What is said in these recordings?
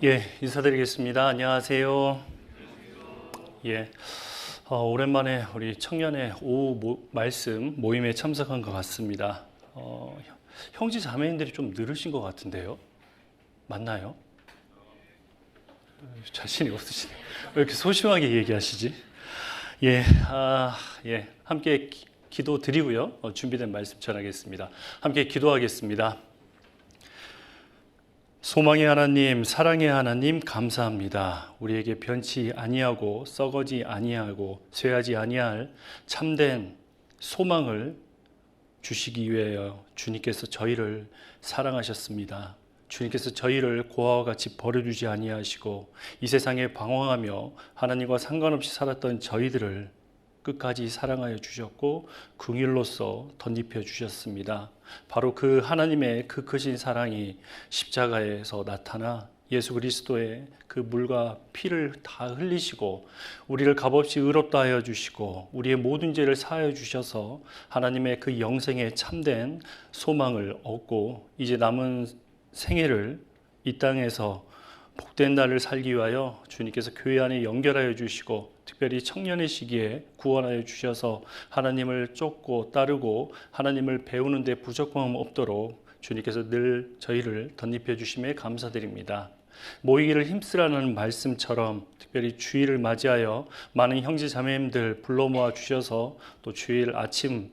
예, 인사드리겠습니다. 안녕하세요. 예, 오랜만에 우리 청년의 오후 말씀 모임에 참석한 것 같습니다. 형제 자매님들이 좀 늘으신 것 같은데요? 맞나요? 자신이 없으시네. 왜 이렇게 소심하게 얘기하시지? 예, 함께 기도 드리고요. 준비된 말씀 전하겠습니다. 함께 기도하겠습니다. 소망의 하나님, 사랑의 하나님, 감사합니다. 우리에게 변치 아니하고 썩어지 아니하고 쇠하지 아니할 참된 소망을 주시기 위하여 주님께서 저희를 사랑하셨습니다. 주님께서 저희를 고아와 같이 버려두지 아니하시고 이 세상에 방황하며 하나님과 상관없이 살았던 저희들을 끝까지 사랑하여 주셨고 긍휼로서 덧입혀 주셨습니다. 바로 그 하나님의 그 크신 사랑이 십자가에서 나타나 예수 그리스도의 그 물과 피를 다 흘리시고 우리를 값없이 의롭다 하여 주시고 우리의 모든 죄를 사하여 주셔서 하나님의 그 영생에 참된 소망을 얻고 이제 남은 생애를 이 땅에서 복된 날을 살기 위하여 주님께서 교회 안에 연결하여 주시고 특별히 청년의 시기에 구원하여 주셔서 하나님을 쫓고 따르고 하나님을 배우는 데 부족함 없도록 주님께서 늘 저희를 덧입혀 주심에 감사드립니다. 모이기를 힘쓰라는 말씀처럼 특별히 주일을 맞이하여 많은 형제 자매님들 불러 모아 주셔서 또 주일 아침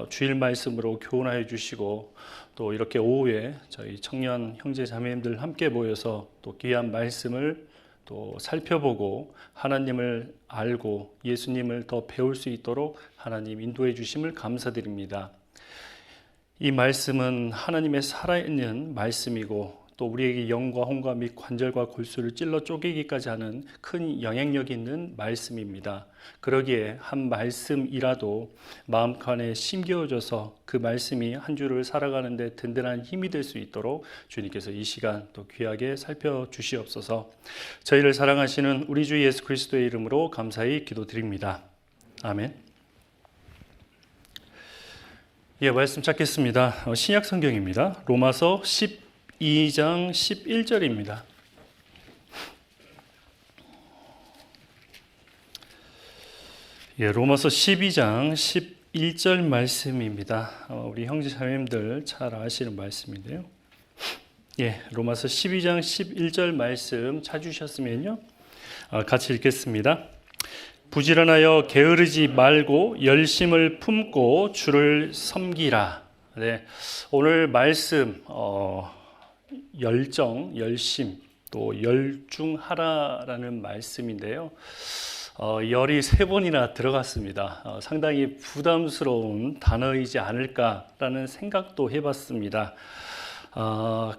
주일 말씀으로 교훈하여 주시고 또 이렇게 오후에 저희 청년 형제 자매님들 함께 모여서 또 귀한 말씀을 또 살펴보고 하나님을 알고 예수님을 더 배울 수 있도록 하나님 인도해 주심을 감사드립니다. 이 말씀은 하나님의 살아있는 말씀이고 또 우리에게 영과 혼과 및 관절과 골수를 찔러 쪼개기까지 하는 큰 영향력이 있는 말씀입니다. 그러기에 한 말씀이라도 마음간에 심겨져서 그 말씀이 한 주를 살아가는 데 든든한 힘이 될 수 있도록 주님께서 이 시간 또 귀하게 살펴주시옵소서. 저희를 사랑하시는 우리 주 예수 그리스도의 이름으로 감사히 기도드립니다. 아멘. 예, 말씀 찾겠습니다. 신약 성경입니다. 로마서 12장 11절입니다. 예, 로마서 12장 11절 말씀입니다. 우리 형제 자매님들 잘 아시는 말씀인데요. 예, 로마서 12장 11절 말씀 찾으셨으면요. 같이 읽겠습니다. 부지런하여 게으르지 말고 열심을 품고 주를 섬기라. 네, 오늘 말씀 열정, 열심, 또 열중하라라는 말씀인데요. 열이 3번이나 들어갔습니다. 상당히 부담스러운 단어이지 않을까라는 생각도 해봤습니다.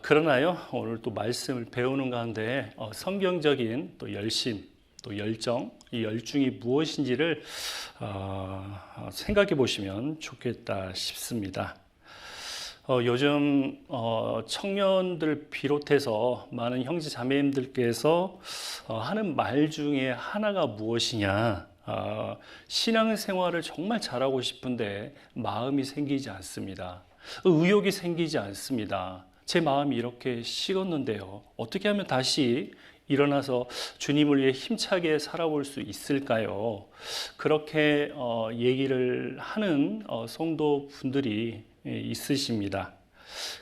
그러나요, 오늘 또 말씀을 배우는 가운데 성경적인 또 열심, 또 열정, 이 열중이 무엇인지를 생각해 보시면 좋겠다 싶습니다. 요즘 청년들 비롯해서 많은 형제 자매님들께서 하는 말 중에 하나가 무엇이냐, 신앙생활을 정말 잘하고 싶은데 마음이 생기지 않습니다. 의욕이 생기지 않습니다. 제 마음이 이렇게 식었는데요, 어떻게 하면 다시 일어나서 주님을 위해 힘차게 살아볼 수 있을까요? 그렇게 얘기를 하는 성도분들이 있으십니다.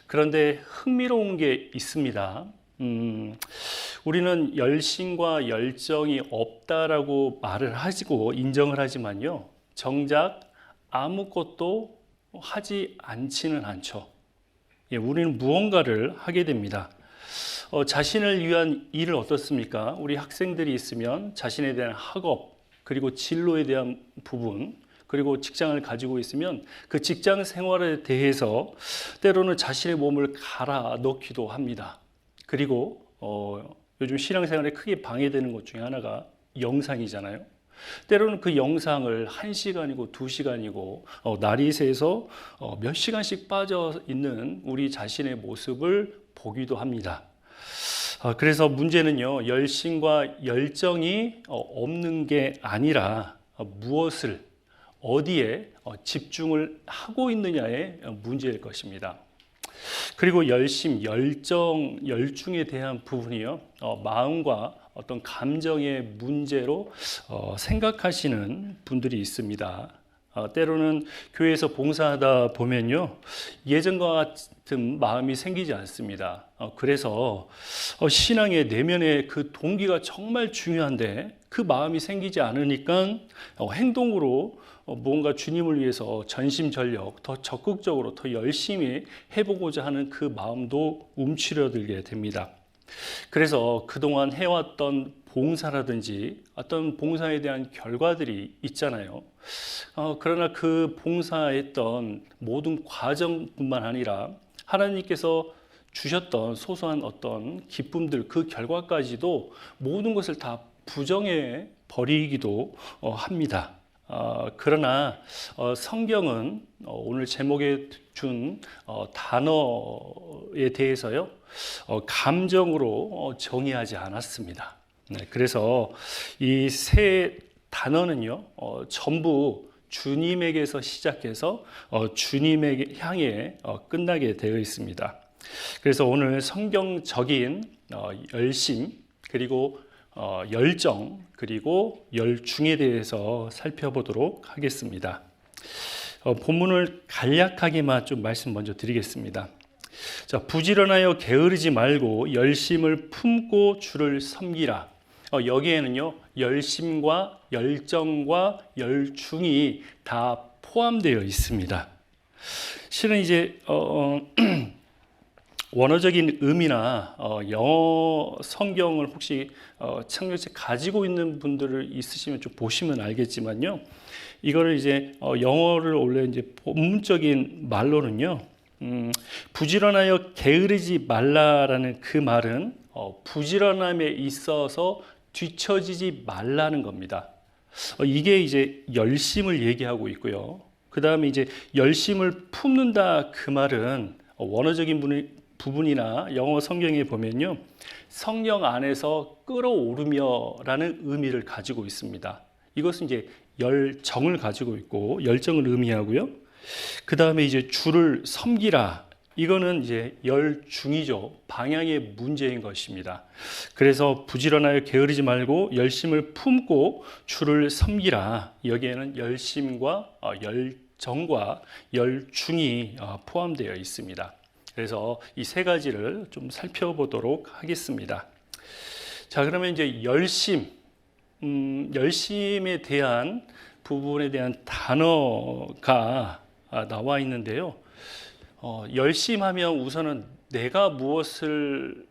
그런데 흥미로운 게 있습니다. 우리는 열심과 열정이 없다라고 말을 하고 인정을 하지만요, 정작 아무것도 하지 않지는 않죠. 예, 우리는 무언가를 하게 됩니다. 자신을 위한 일을 어떻습니까? 우리 학생들이 있으면 자신에 대한 학업, 그리고 진로에 대한 부분, 그리고 직장을 가지고 있으면 그 직장 생활에 대해서 때로는 자신의 몸을 갈아 넣기도 합니다. 그리고 요즘 신앙생활에 크게 방해되는 것 중에 하나가 영상이잖아요. 때로는 그 영상을 1시간이고 2시간이고 날이 새서 몇 시간씩 빠져 있는 우리 자신의 모습을 보기도 합니다. 그래서 문제는요, 열심과 열정이 없는 게 아니라 무엇을 어디에 집중을 하고 있느냐의 문제일 것입니다. 그리고 열심, 열중에 대한 부분이요. 마음과 어떤 감정의 문제로 생각하시는 분들이 있습니다. 때로는 교회에서 봉사하다 보면요, 예전과 같은 마음이 생기지 않습니다. 그래서 신앙의 내면의 그 동기가 정말 중요한데 그 마음이 생기지 않으니까 행동으로 무언가 주님을 위해서 전심전력, 더 적극적으로, 더 열심히 해보고자 하는 그 마음도 움츠러들게 됩니다. 그래서 그동안 해왔던 봉사라든지 어떤 봉사에 대한 결과들이 있잖아요. 그러나 그 봉사했던 모든 과정뿐만 아니라 하나님께서 주셨던 소소한 어떤 기쁨들, 그 결과까지도 모든 것을 다 부정해 버리기도 합니다. 그러나 성경은 오늘 제목에 준 단어에 대해서요, 감정으로 정의하지 않았습니다. 네, 그래서 이 세 단어는요, 전부 주님에게서 시작해서 주님에게 향해 끝나게 되어 있습니다. 그래서 오늘 성경적인 열심, 그리고 열정, 그리고 열중에 대해서 살펴보도록 하겠습니다. 본문을 간략하게만 좀 말씀 먼저 드리겠습니다. 자, 부지런하여 게으르지 말고 열심을 품고 주를 섬기라. 여기에는요, 열심과 열정과 열중이 다 포함되어 있습니다. 실은 이제 원어적인 의미나 영어 성경을 혹시 창조책 가지고 있는 분들을 있으시면 좀 보시면 알겠지만요, 이거를 이제 영어를 원래 이제 본문적인 말로는요, 부지런하여 게으르지 말라라는 그 말은 부지런함에 있어서 뒤처지지 말라는 겁니다. 이게 이제 열심을 얘기하고 있고요. 그 다음에 이제 열심을 품는다, 그 말은 원어적인 부분이나 영어 성경에 보면요, 성령 안에서 끌어오르며라는 의미를 가지고 있습니다. 이것은 이제 열정을 가지고 있고 열정을 의미하고요. 그 다음에 이제 주를 섬기라, 이거는 이제 열중이죠. 방향의 문제인 것입니다. 그래서 부지런하여 게으르지 말고 열심을 품고 주를 섬기라, 여기에는 열심과 열정과 열중이 포함되어 있습니다. 그래서 이 세 가지를 좀 살펴보도록 하겠습니다. 자, 그러면 이제 열심에 대한 부분에 대한 단어가 나와 있는데요. 열심하면 우선은 내가 무엇을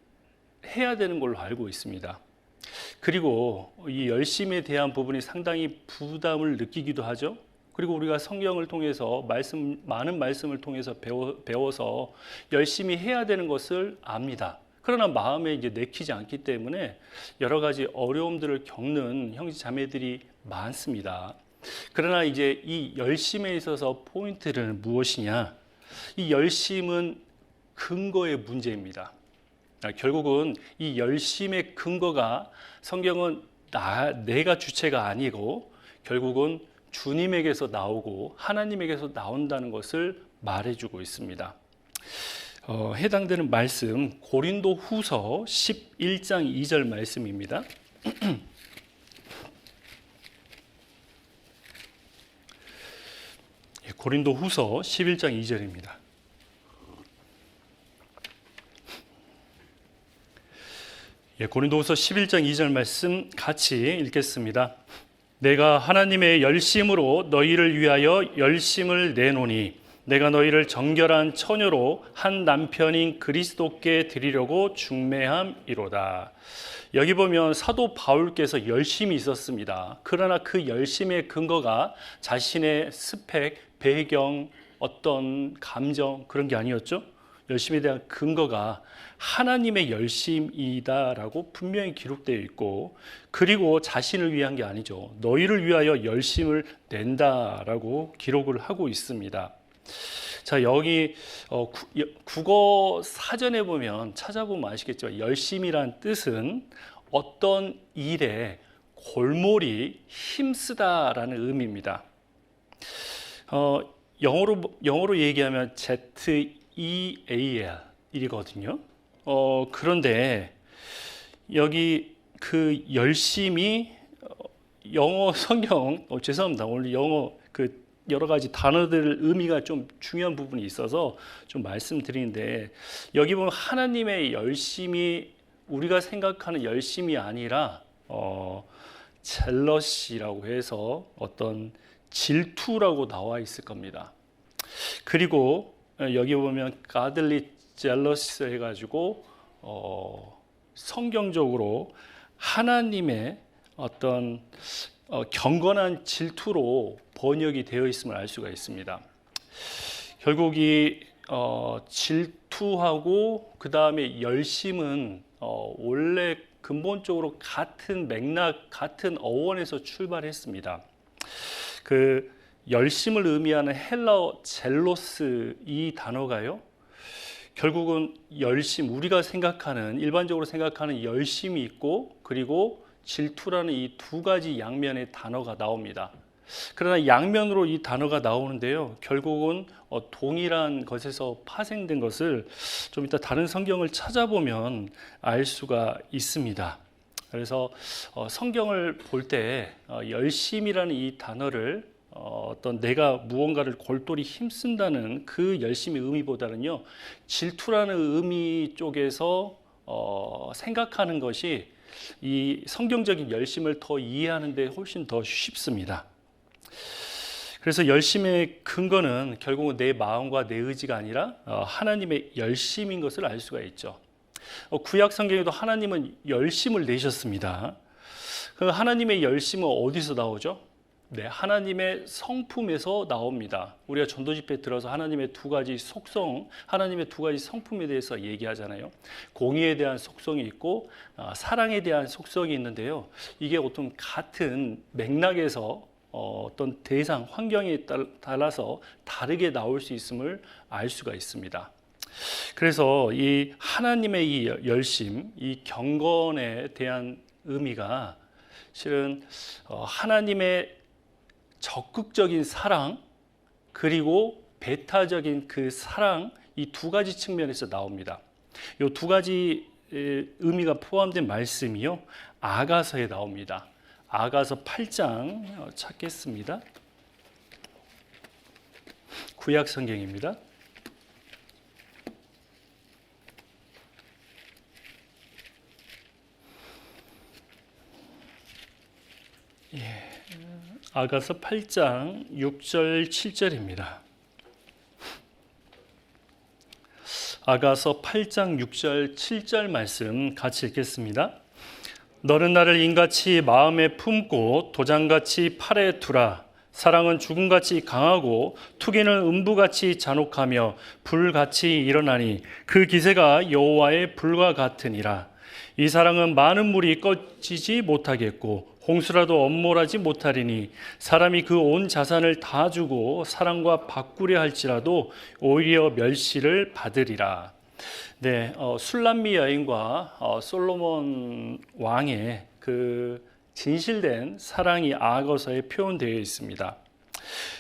해야 되는 걸로 알고 있습니다. 그리고 이 열심에 대한 부분이 상당히 부담을 느끼기도 하죠. 그리고 우리가 성경을 통해서 많은 말씀을 통해서 배워서 열심히 해야 되는 것을 압니다. 그러나 마음에 이제 내키지 않기 때문에 여러 가지 어려움들을 겪는 형제 자매들이 많습니다. 그러나 이제 이 열심에 있어서 포인트는 무엇이냐? 이 열심은 근거의 문제입니다. 결국은 이 열심의 근거가 성경은 내가 주체가 아니고 결국은 주님에게서 나오고 하나님에게서 나온다는 것을 말해주고 있습니다. 해당되는 말씀 고린도 후서 11장 2절 말씀입니다. 고린도 후서 11장 2절입니다. 고린도후서 11장 2절 말씀 같이 읽겠습니다. 내가 하나님의 열심으로 너희를 위하여 열심을 내노니 내가 너희를 정결한 처녀로 한 남편인 그리스도께 드리려고 중매함이로다. 여기 보면 사도 바울께서 열심이 있었습니다. 그러나 그 열심의 근거가 자신의 스펙, 배경, 어떤 감정, 그런 게 아니었죠. 열심에 대한 근거가 하나님의 열심이다라고 분명히 기록되어 있고, 그리고 자신을 위한 게 아니죠. 너희를 위하여 열심을 낸다라고 기록을 하고 있습니다. 자, 여기 국어 사전에 보면 찾아보면 아시겠죠. 열심이란 뜻은 어떤 일에 골몰이 힘쓰다라는 의미입니다. 영어로 얘기하면 ZEAL, 일이거든요. 그런데 여기 그 열심히 영어 성경 죄송합니다. 오늘 영어 그 여러 가지 단어들 의미가 좀 중요한 부분이 있어서 좀 말씀드리는데 여기 보면 하나님의 열심이 우리가 생각하는 열심이 아니라 젤러시라고 해서 어떤 질투라고 나와 있을 겁니다. 그리고 여기 보면 godly jealous 해가지고 성경적으로 하나님의 어떤 경건한 질투로 번역이 되어 있음을 알 수가 있습니다. 결국 이 질투하고 그 다음에 열심은 원래 근본적으로 같은 맥락, 같은 어원에서 출발했습니다. 그 열심을 의미하는 헬라어 젤로스 이 단어가요. 결국은 열심, 우리가 생각하는 일반적으로 생각하는 열심이 있고 그리고 질투라는 이 두 가지 양면의 단어가 나옵니다. 그러나 양면으로 이 단어가 나오는데요. 결국은 동일한 것에서 파생된 것을 좀 이따 다른 성경을 찾아보면 알 수가 있습니다. 그래서 성경을 볼 때 열심이라는 이 단어를 어떤 내가 무언가를 골똘히 힘쓴다는 그 열심의 의미보다는요, 질투라는 의미 쪽에서 생각하는 것이 이 성경적인 열심을 더 이해하는 데 훨씬 더 쉽습니다. 그래서 열심의 근거는 결국은 내 마음과 내 의지가 아니라 하나님의 열심인 것을 알 수가 있죠. 구약 성경에도 하나님은 열심을 내셨습니다. 그 하나님의 열심은 어디서 나오죠? 네, 하나님의 성품에서 나옵니다. 우리가 전도 집회 들어서 하나님의 두 가지 속성, 하나님의 두 가지 성품에 대해서 얘기하잖아요. 공의에 대한 속성이 있고 사랑에 대한 속성이 있는데요. 이게 어떤 같은 맥락에서 어떤 대상, 환경에 따라서 다르게 나올 수 있음을 알 수가 있습니다. 그래서 이 하나님의 이 열심, 이 경건에 대한 의미가 실은 하나님의 적극적인 사랑 그리고 배타적인 그 사랑 이 두 가지 측면에서 나옵니다. 이 두 가지 의미가 포함된 말씀이요 아가서에 나옵니다. 아가서 8장 찾겠습니다. 구약 성경입니다. 아가서 8장 6절 7절입니다. 아가서 8장 6절 7절 말씀 같이 읽겠습니다. 너는 나를 인같이 마음에 품고 도장같이 팔에 두라. 사랑은 죽음같이 강하고 투기는 음부같이 잔혹하며 불같이 일어나니 그 기세가 여호와의 불과 같으니라. 이 사랑은 많은 물이 꺼지지 못하겠고 홍수라도 엄몰하지 못하리니 사람이 그 온 자산을 다 주고 사랑과 바꾸려 할지라도 오히려 멸시를 받으리라. 네, 술람미 여인과 솔로몬 왕의 그 진실된 사랑이 아가서에 표현되어 있습니다.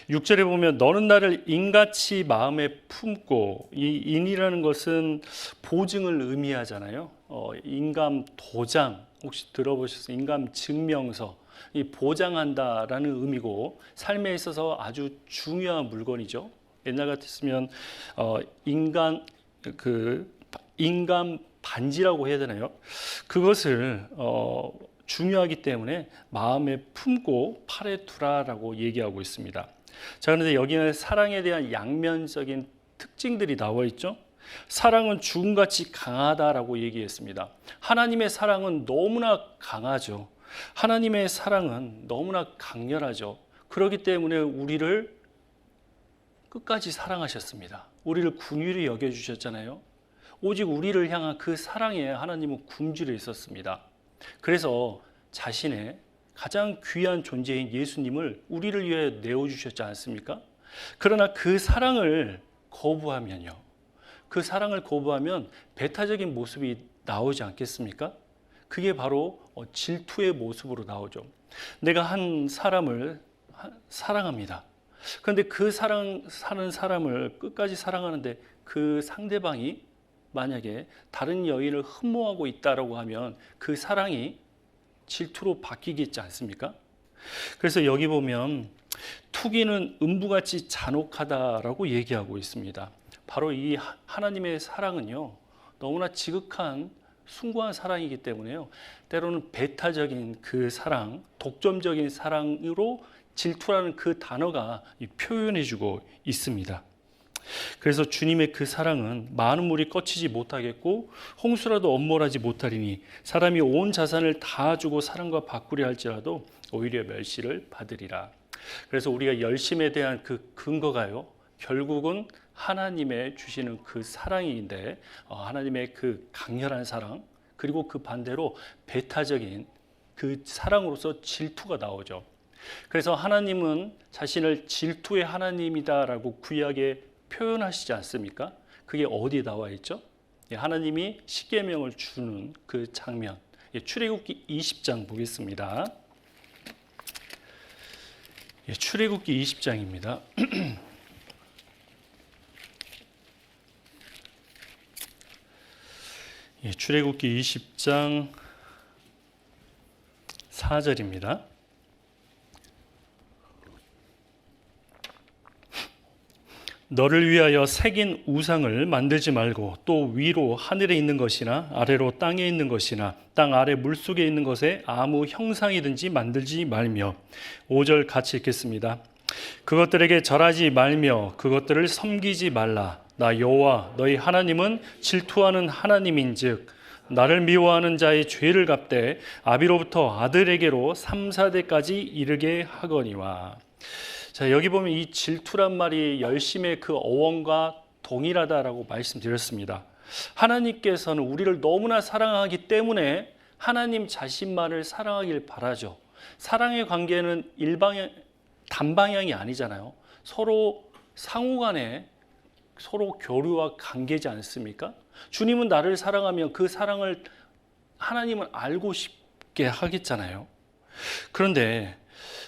6절에 보면 너는 나를 인같이 마음에 품고, 이 인이라는 것은 보증을 의미하잖아요. 인감 도장, 혹시 들어보셨어요? 인감 증명서, 이 보장한다라는 의미고 삶에 있어서 아주 중요한 물건이죠. 옛날 같았으면 인감 반지라고 해야 되나요? 그것을 중요하기 때문에 마음에 품고 팔에 두라라고 얘기하고 있습니다. 자, 그런데 여기는 사랑에 대한 양면적인 특징들이 나와 있죠. 사랑은 죽음같이 강하다라고 얘기했습니다. 하나님의 사랑은 너무나 강하죠. 하나님의 사랑은 너무나 강렬하죠. 그렇기 때문에 우리를 끝까지 사랑하셨습니다. 우리를 긍휼히 여겨주셨잖아요. 오직 우리를 향한 그 사랑에 하나님은 굶주려 있었습니다. 그래서 자신의 가장 귀한 존재인 예수님을 우리를 위해 내어주셨지 않습니까? 그러나 그 사랑을 거부하면요, 그 사랑을 거부하면 배타적인 모습이 나오지 않겠습니까? 그게 바로 질투의 모습으로 나오죠. 내가 한 사람을 사랑합니다. 그런데 그 사랑하는 사람을 끝까지 사랑하는데 그 상대방이 만약에 다른 여인을 흠모하고 있다라고 하면 그 사랑이 질투로 바뀌겠지 않습니까? 그래서 여기 보면 투기는 음부같이 잔혹하다라고 얘기하고 있습니다. 바로 이 하나님의 사랑은요, 너무나 지극한 숭고한 사랑이기 때문에요, 때로는 배타적인 그 사랑, 독점적인 사랑으로 질투라는 그 단어가 표현해주고 있습니다. 그래서 주님의 그 사랑은 많은 물이 꺼치지 못하겠고 홍수라도 엄몰하지 못하리니 사람이 온 자산을 다 주고 사랑과 바꾸려 할지라도 오히려 멸시를 받으리라. 그래서 우리가 열심에 대한 그 근거가요, 결국은 하나님의 주시는 그 사랑인데, 하나님의 그 강렬한 사랑, 그리고 그 반대로 배타적인 그 사랑으로서 질투가 나오죠. 그래서 하나님은 자신을 질투의 하나님이다라고 구약에 표현하시지 않습니까? 그게 어디에 나와 있죠? 하나님이 십계명을 주는 그 장면, 출애굽기 20장 보겠습니다. 출애굽기 20장입니다. 출애굽기 20장 4절입니다. 너를 위하여 새긴 우상을 만들지 말고 또 위로 하늘에 있는 것이나 아래로 땅에 있는 것이나 땅 아래 물속에 있는 것에 아무 형상이든지 만들지 말며. 5절 같이 읽겠습니다. 그것들에게 절하지 말며 그것들을 섬기지 말라. 나 여호와 너희 하나님은 질투하는 하나님인즉 나를 미워하는 자의 죄를 갚되 아비로부터 아들에게로 3, 4대까지 이르게 하거니와. 자, 여기 보면 이 질투란 말이 열심의 그 어원과 동일하다라고 말씀드렸습니다. 하나님께서는 우리를 너무나 사랑하기 때문에 하나님 자신만을 사랑하길 바라죠. 사랑의 관계는 단방향이 아니잖아요. 서로 상호간에 서로 교류와 관계지 않습니까? 주님은 나를 사랑하면 그 사랑을 하나님은 알고 싶게 하겠잖아요. 그런데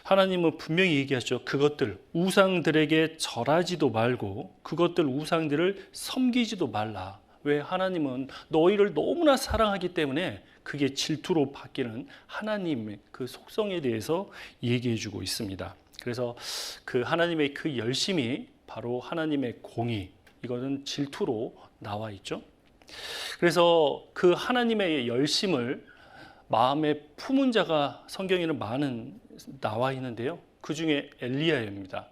하나님은 분명히 얘기하죠. 그것들 우상들에게 절하지도 말고 그것들 우상들을 섬기지도 말라. 왜? 하나님은 너희를 너무나 사랑하기 때문에 그게 질투로 바뀌는 하나님의 그 속성에 대해서 얘기해 주고 있습니다. 그래서 그 하나님의 그 열심이 바로 하나님의 공의, 이것은 질투로 나와 있죠. 그래서 그 하나님의 열심을 마음에 품은 자가 성경에는 많은 나와 있는데요. 그 중에 엘리야입니다.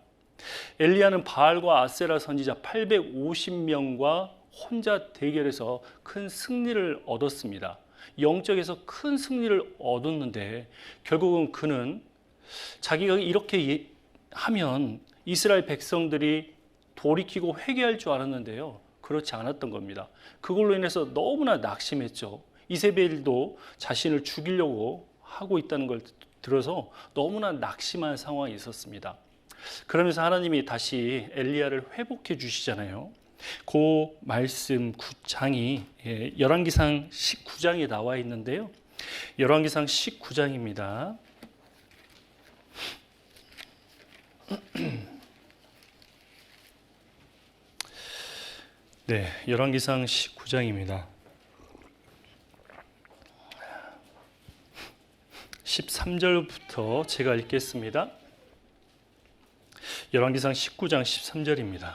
엘리야는 바알과 아세라 선지자 850명과 혼자 대결해서 큰 승리를 얻었습니다. 영적에서 큰 승리를 얻었는데 결국은 그는 자기가 이렇게 하면 이스라엘 백성들이 돌이키고 회개할 줄 알았는데요. 그렇지 않았던 겁니다. 그걸로 인해서 너무나 낙심했죠. 이세벨도 자신을 죽이려고 하고 있다는 걸 들어서 너무나 낙심한 상황이 있었습니다. 그러면서 하나님이 다시 엘리야를 회복해 주시잖아요. 그 말씀 9장이 열왕기상 19장에 나와 있는데요. 열왕기상 19장입니다. 네, 열왕기상 19장입니다. 13절부터 제가 읽겠습니다. 열왕기상 19장 13절입니다.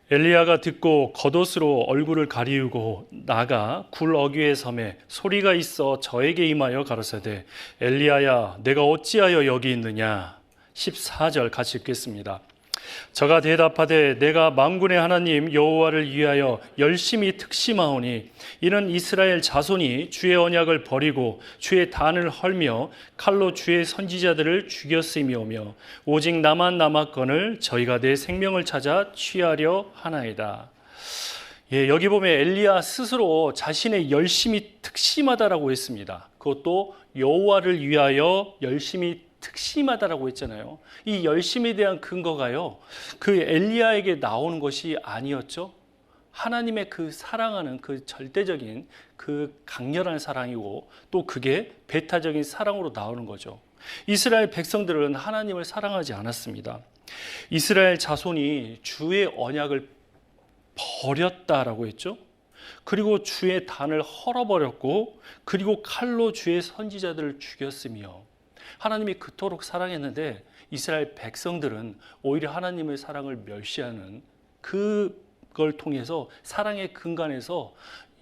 엘리야가 듣고 겉옷으로 얼굴을 가리우고 나가 굴 어귀의 섬에 소리가 있어 저에게 임하여 가로사대 엘리야야 내가 어찌하여 여기 있느냐. 14절 같이 읽겠습니다. 저가 대답하되 내가 만군의 하나님 여호와를 위하여 열심히 특심하오니 이는 이스라엘 자손이 주의 언약을 버리고 주의 단을 헐며 칼로 주의 선지자들을 죽였음이오며 오직 나만 남았거늘 저희가 내 생명을 찾아 취하려 하나이다. 여기 보면 엘리야 스스로 자신의 열심이 특심하다라고 했습니다. 그것도 여호와를 위하여 열심히 특심하다라고 했잖아요. 이 열심에 대한 근거가요, 그 엘리야에게 나오는 것이 아니었죠. 하나님의 그 사랑하는 그 절대적인 그 강렬한 사랑이고 또 그게 배타적인 사랑으로 나오는 거죠. 이스라엘 백성들은 하나님을 사랑하지 않았습니다. 이스라엘 자손이 주의 언약을 버렸다라고 했죠. 그리고 주의 단을 헐어버렸고 그리고 칼로 주의 선지자들을 죽였으며 하나님이 그토록 사랑했는데 이스라엘 백성들은 오히려 하나님의 사랑을 멸시하는 그걸 통해서 사랑의 근간에서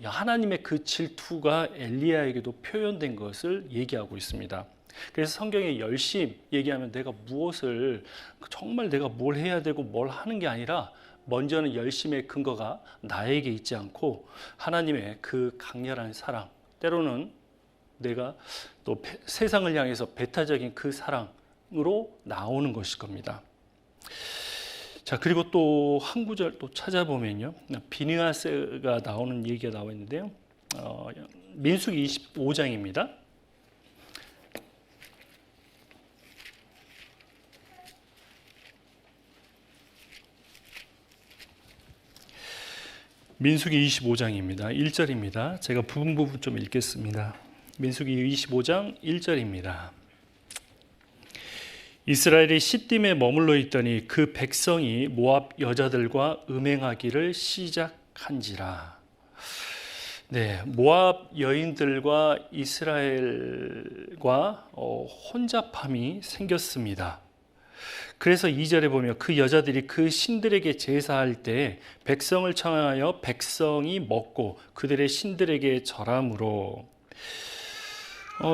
하나님의 그 질투가 엘리야에게도 표현된 것을 얘기하고 있습니다. 그래서 성경에 열심 얘기하면 정말 내가 뭘 해야 되고 뭘 하는 게 아니라 먼저는 열심의 근거가 나에게 있지 않고 하나님의 그 강렬한 사랑, 때로는 내가 또 세상을 향해서 배타적인 그 사랑으로 나오는 것일 겁니다. 자, 그리고 또 한 구절 또 찾아보면요, 비느하스가 나오는 얘기가 나와 있는데요, 민수기 25장입니다. 민수기 25장입니다. 1절입니다. 제가 부분 좀 읽겠습니다. 민수기 25장 1절입니다. 이스라엘이 시딤에 머물러 있더니 그 백성이 모압 여자들과 음행하기를 시작한지라. 네, 모압 여인들과 이스라엘과 혼잡함이 생겼습니다. 그래서 2절에 보면 그 여자들이 그 신들에게 제사할 때 백성을 청하여 백성이 먹고 그들의 신들에게 절함으로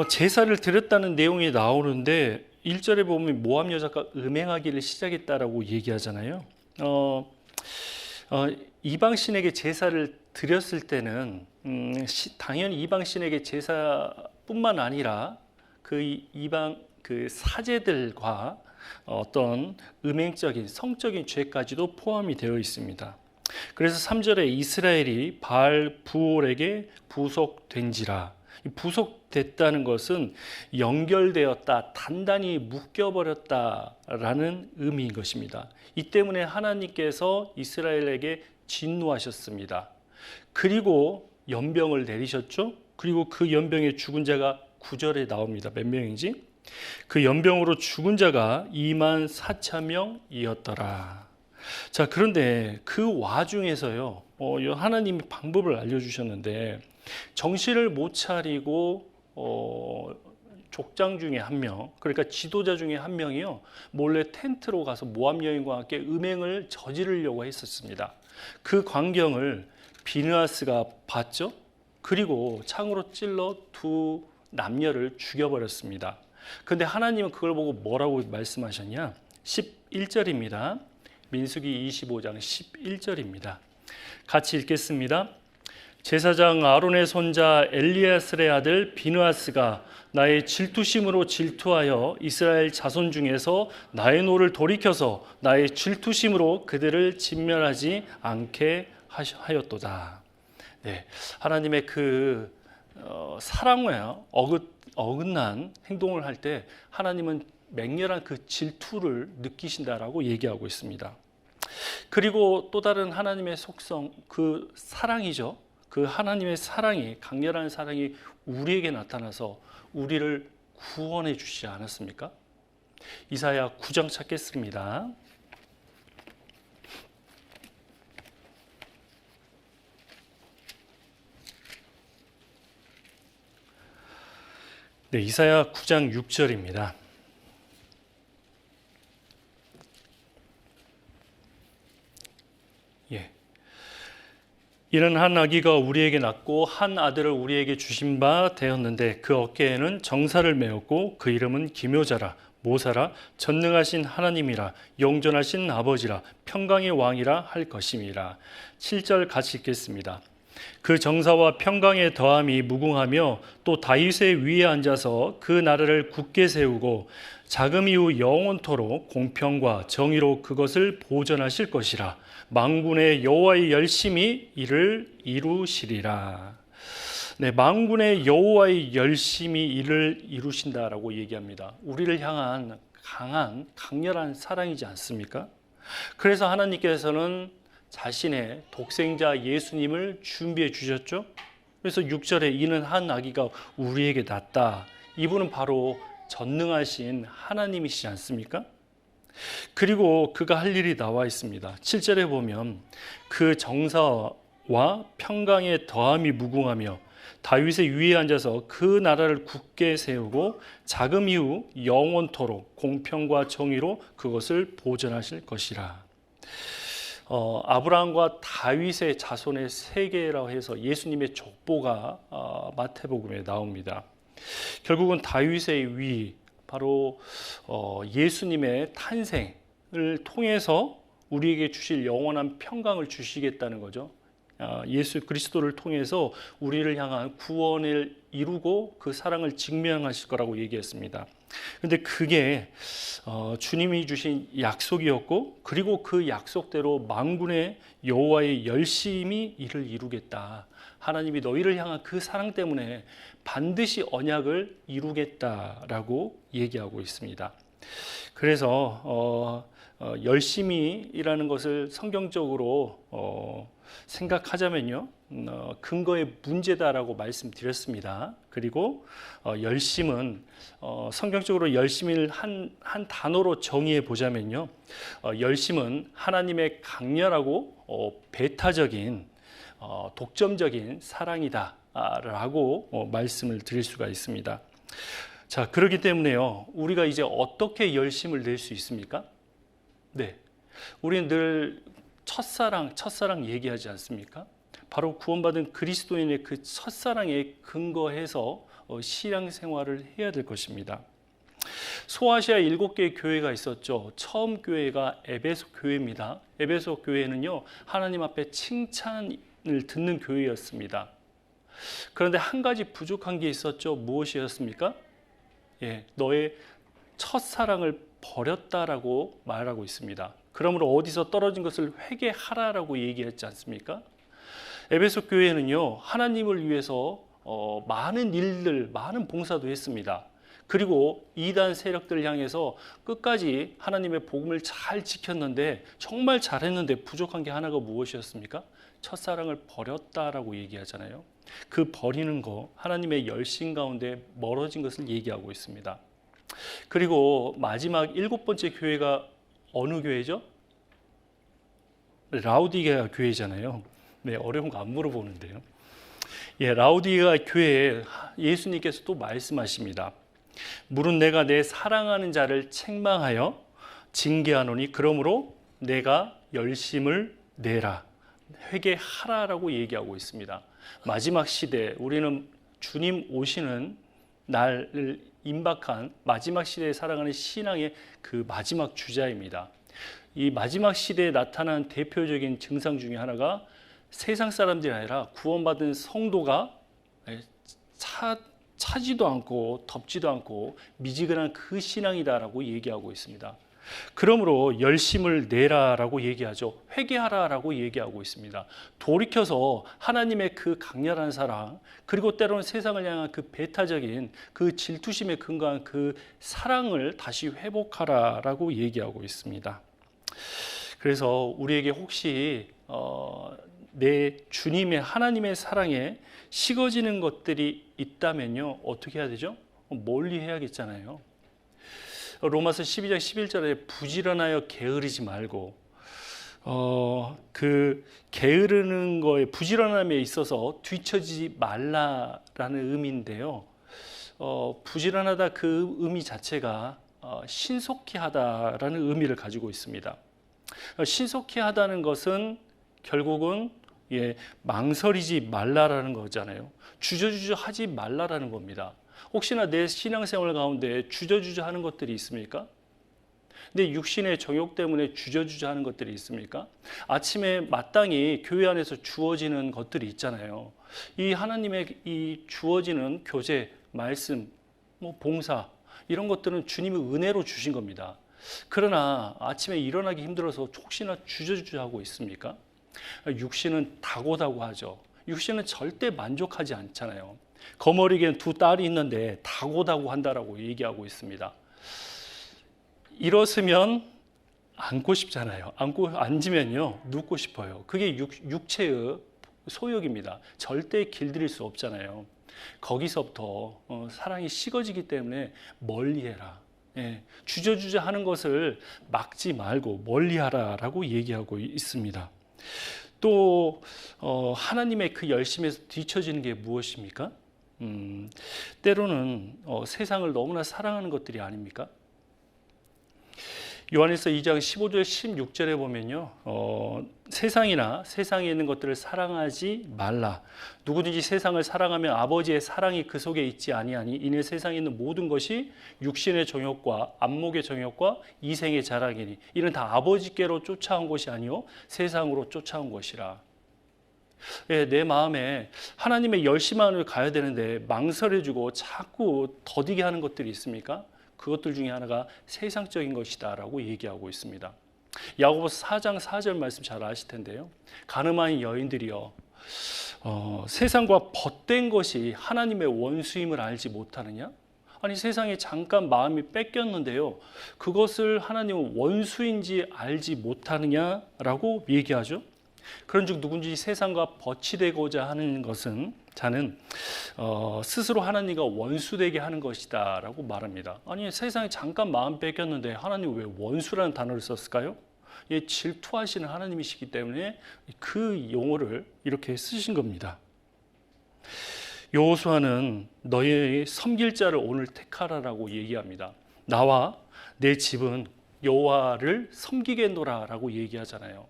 제사를 드렸다는 내용이 나오는데 1절에 보면 모압 여자가 음행하기를 시작했다라고 얘기하잖아요. 이방신에게 제사를 드렸을 때는 당연히 이방신에게 제사뿐만 아니라 그 이방 그 사제들과 어떤 음행적인 성적인 죄까지도 포함이 되어 있습니다. 그래서 3절에 이스라엘이 바알 부올에게 부속된지라. 부속됐다는 것은 연결되었다, 단단히 묶여버렸다라는 의미인 것입니다. 이 때문에 하나님께서 이스라엘에게 진노하셨습니다. 그리고 연병을 내리셨죠. 그리고 그 연병에 죽은 자가 9절에 나옵니다. 몇 명인지? 그 연병으로 죽은 자가 24,000명이었더라. 자, 그런데 그 와중에서요, 하나님이 방법을 알려주셨는데 정신을 못 차리고 족장 중에 한 명, 그러니까 지도자 중에 한 명이요, 몰래 텐트로 가서 모압 여인과 함께 음행을 저지르려고 했었습니다. 그 광경을 비느하스가 봤죠. 그리고 창으로 찔러 두 남녀를 죽여버렸습니다. 그런데 하나님은 그걸 보고 뭐라고 말씀하셨냐? 11절입니다. 민수기 25장 11절입니다. 같이 읽겠습니다. 제사장 아론의 손자 엘리야스의 아들 비느하스가 나의 질투심으로 질투하여 이스라엘 자손 중에서 나의 노를 돌이켜서 나의 질투심으로 그들을 진멸하지 않게 하였도다. 네, 하나님의 그 사랑에 어긋난 행동을 할 때 하나님은 맹렬한 그 질투를 느끼신다라고 얘기하고 있습니다. 그리고 또 다른 하나님의 속성, 그 사랑이죠. 그 하나님의 사랑이, 강렬한 사랑이 우리에게 나타나서 우리를 구원해 주시지 않았습니까? 이사야 9장 찾겠습니다. 네, 이사야 9장 6절입니다. 이는 한 아기가 우리에게 낳고 한 아들을 우리에게 주신 바 되었는데 그 어깨에는 정사를 메었고 그 이름은 기묘자라 모사라 전능하신 하나님이라 영존하신 아버지라 평강의 왕이라 할 것임이라. 7절 같이 읽겠습니다. 그 정사와 평강의 더함이 무궁하며 또 다윗의 위에 앉아서 그 나라를 굳게 세우고 자금 이후 영원토록 공평과 정의로 그것을 보전하실 것이라. 만군의 여호와의 열심히 이를 이루시리라. 네, 만군의 여호와의 열심히 이를 이루신다라고 얘기합니다. 우리를 향한 강렬한 사랑이지 않습니까? 그래서 하나님께서는 자신의 독생자 예수님을 준비해 주셨죠. 그래서 6절에 이는 한 아기가 우리에게 낳았다. 이분은 바로 전능하신 하나님이시지 않습니까? 그리고 그가 할 일이 나와 있습니다. 7절에 보면 그 정사와 와 평강의 더함이 무궁하며 다윗의 위에 앉아서 그 나라를 굳게 세우고 자금 이후 영원토록 공평과 정의로 그것을 보존하실 것이라. 아브라함과 다윗의 자손의 세계라고 해서 예수님의 족보가 마태복음에 나옵니다. 결국은 다윗의 위, 바로 예수님의 탄생을 통해서 우리에게 주실 영원한 평강을 주시겠다는 거죠. 예수 그리스도를 통해서 우리를 향한 구원을 이루고 그 사랑을 증명하실 거라고 얘기했습니다. 그런데 그게 주님이 주신 약속이었고, 그리고 그 약속대로 만군의 여호와의 열심히 이를 이루겠다. 하나님이 너희를 향한 그 사랑 때문에 반드시 언약을 이루겠다라고 얘기하고 있습니다. 그래서 열심히이라는 것을 성경적으로 생각하자면요, 근거의 문제다라고 말씀드렸습니다. 그리고 열심은 성경적으로 열심을 한 단어로 정의해 보자면요, 열심은 하나님의 강렬하고 배타적인 독점적인 사랑이다라고 말씀을 드릴 수가 있습니다. 자, 그렇기 때문에요, 우리가 이제 어떻게 열심을 낼 수 있습니까? 네, 우리는 늘 첫사랑 얘기하지 않습니까? 바로 구원받은 그리스도인의 그 첫사랑에 근거해서 신앙생활을 해야 될 것입니다. 소아시아 7개의 교회가 있었죠. 처음 교회가 에베소 교회입니다. 에베소 교회는요, 하나님 앞에 칭찬을 듣는 교회였습니다. 그런데 한 가지 부족한 게 있었죠. 무엇이었습니까? 너의 첫사랑을 버렸다라고 말하고 있습니다. 그러므로 어디서 떨어진 것을 회개하라라고 얘기했지 않습니까? 에베소 교회는요, 하나님을 위해서 많은 일들, 많은 봉사도 했습니다. 그리고 이단 세력들을 향해서 끝까지 하나님의 복음을 잘 지켰는데, 정말 잘했는데 부족한 게 하나가 무엇이었습니까? 첫사랑을 버렸다라고 얘기하잖아요. 그 버리는 거, 하나님의 열심 가운데 멀어진 것을 얘기하고 있습니다. 그리고 마지막 7번째 교회가 어느 교회죠? 라우디게아 교회잖아요. 네, 어려운 거 안 물어보는데요. 라우디게아 교회에 예수님께서 또 말씀하십니다. 물은 내가 내 사랑하는 자를 책망하여 징계하노니 그러므로 내가 열심을 내라, 회개하라라고 얘기하고 있습니다. 마지막 시대, 우리는 주님 오시는 날을 임박한 마지막 시대에 살아가는 신앙의 그 마지막 주자입니다. 이 마지막 시대에 나타난 대표적인 증상 중에 하나가 세상 사람들이 아니라 구원받은 성도가 차지도 않고 덥지도 않고 미지근한 그 신앙이다라고 얘기하고 있습니다. 그러므로 열심을 내라라고 얘기하죠. 회개하라라고 얘기하고 있습니다. 돌이켜서 하나님의 그 강렬한 사랑, 그리고 때로는 세상을 향한 그 배타적인 그 질투심에 근거한 그 사랑을 다시 회복하라라고 얘기하고 있습니다. 그래서 우리에게 혹시 내 주님의 하나님의 사랑에 식어지는 것들이 있다면요, 어떻게 해야 되죠? 멀리 해야겠잖아요. 로마서 12장 11절에 부지런하여 게으르지 말고, 그 게으르는 거에, 부지런함에 있어서 뒤처지지 말라라는 의미인데요. 부지런하다 그 의미 자체가 신속히 하다라는 의미를 가지고 있습니다. 신속히 하다는 것은 결국은 망설이지 말라라는 거잖아요. 주저주저 하지 말라라는 겁니다. 혹시나 내 신앙생활 가운데 주저주저 하는 것들이 있습니까? 내 육신의 정욕 때문에 주저주저 하는 것들이 있습니까? 아침에 마땅히 교회 안에서 주어지는 것들이 있잖아요. 이 하나님의 이 주어지는 교제, 말씀, 봉사, 이런 것들은 주님의 은혜로 주신 겁니다. 그러나 아침에 일어나기 힘들어서 혹시나 주저주저 하고 있습니까? 육신은 다고다고 하죠. 육신은 절대 만족하지 않잖아요. 거머리에는 2 딸이 있는데 다고다고 한다라고 얘기하고 있습니다. 일었으면 앉고 싶잖아요. 앉으면요, 눕고 싶어요. 그게 육체의 소욕입니다. 절대 길들일 수 없잖아요. 거기서부터 사랑이 식어지기 때문에 멀리해라. 주저주저 하는 것을 막지 말고 멀리하라라고 얘기하고 있습니다. 또 하나님의 그 열심에서 뒤처지는 게 무엇입니까? 때로는 세상을 너무나 사랑하는 것들이 아닙니까? 요한일서 2장 15절 16절에 보면요, 세상이나 세상에 있는 것들을 사랑하지 말라. 누구든지 세상을 사랑하면 아버지의 사랑이 그 속에 있지 아니하니 이는 세상에 있는 모든 것이 육신의 정욕과 안목의 정욕과 이생의 자랑이니 이는 다 아버지께로 쫓아온 것이 아니요 세상으로 쫓아온 것이라. 예, 내 마음에 하나님의 열심만을 가야 되는데 망설여지고 자꾸 더디게 하는 것들이 있습니까? 그것들 중에 하나가 세상적인 것이다 라고 얘기하고 있습니다. 야고보서 4장 4절 말씀 잘 아실 텐데요, 가늠한 여인들이여 세상과 벗된 것이 하나님의 원수임을 알지 못하느냐? 아니, 세상에 잠깐 마음이 뺏겼는데요, 그것을 하나님은 원수인지 알지 못하느냐라고 얘기하죠. 그런즉 누군지 세상과 벗치되고자 하는 것은 자는 스스로 하나님과 원수되게 하는 것이다 라고 말합니다. 아니, 세상에 잠깐 마음 뺏겼는데 하나님 왜 원수라는 단어를 썼을까요? 예, 질투하시는 하나님이시기 때문에 그 용어를 이렇게 쓰신 겁니다. 여호수아는 너희의 섬길 자를 오늘 택하라라고 얘기합니다. 나와 내 집은 여호와를 섬기겠노라 라고 얘기하잖아요.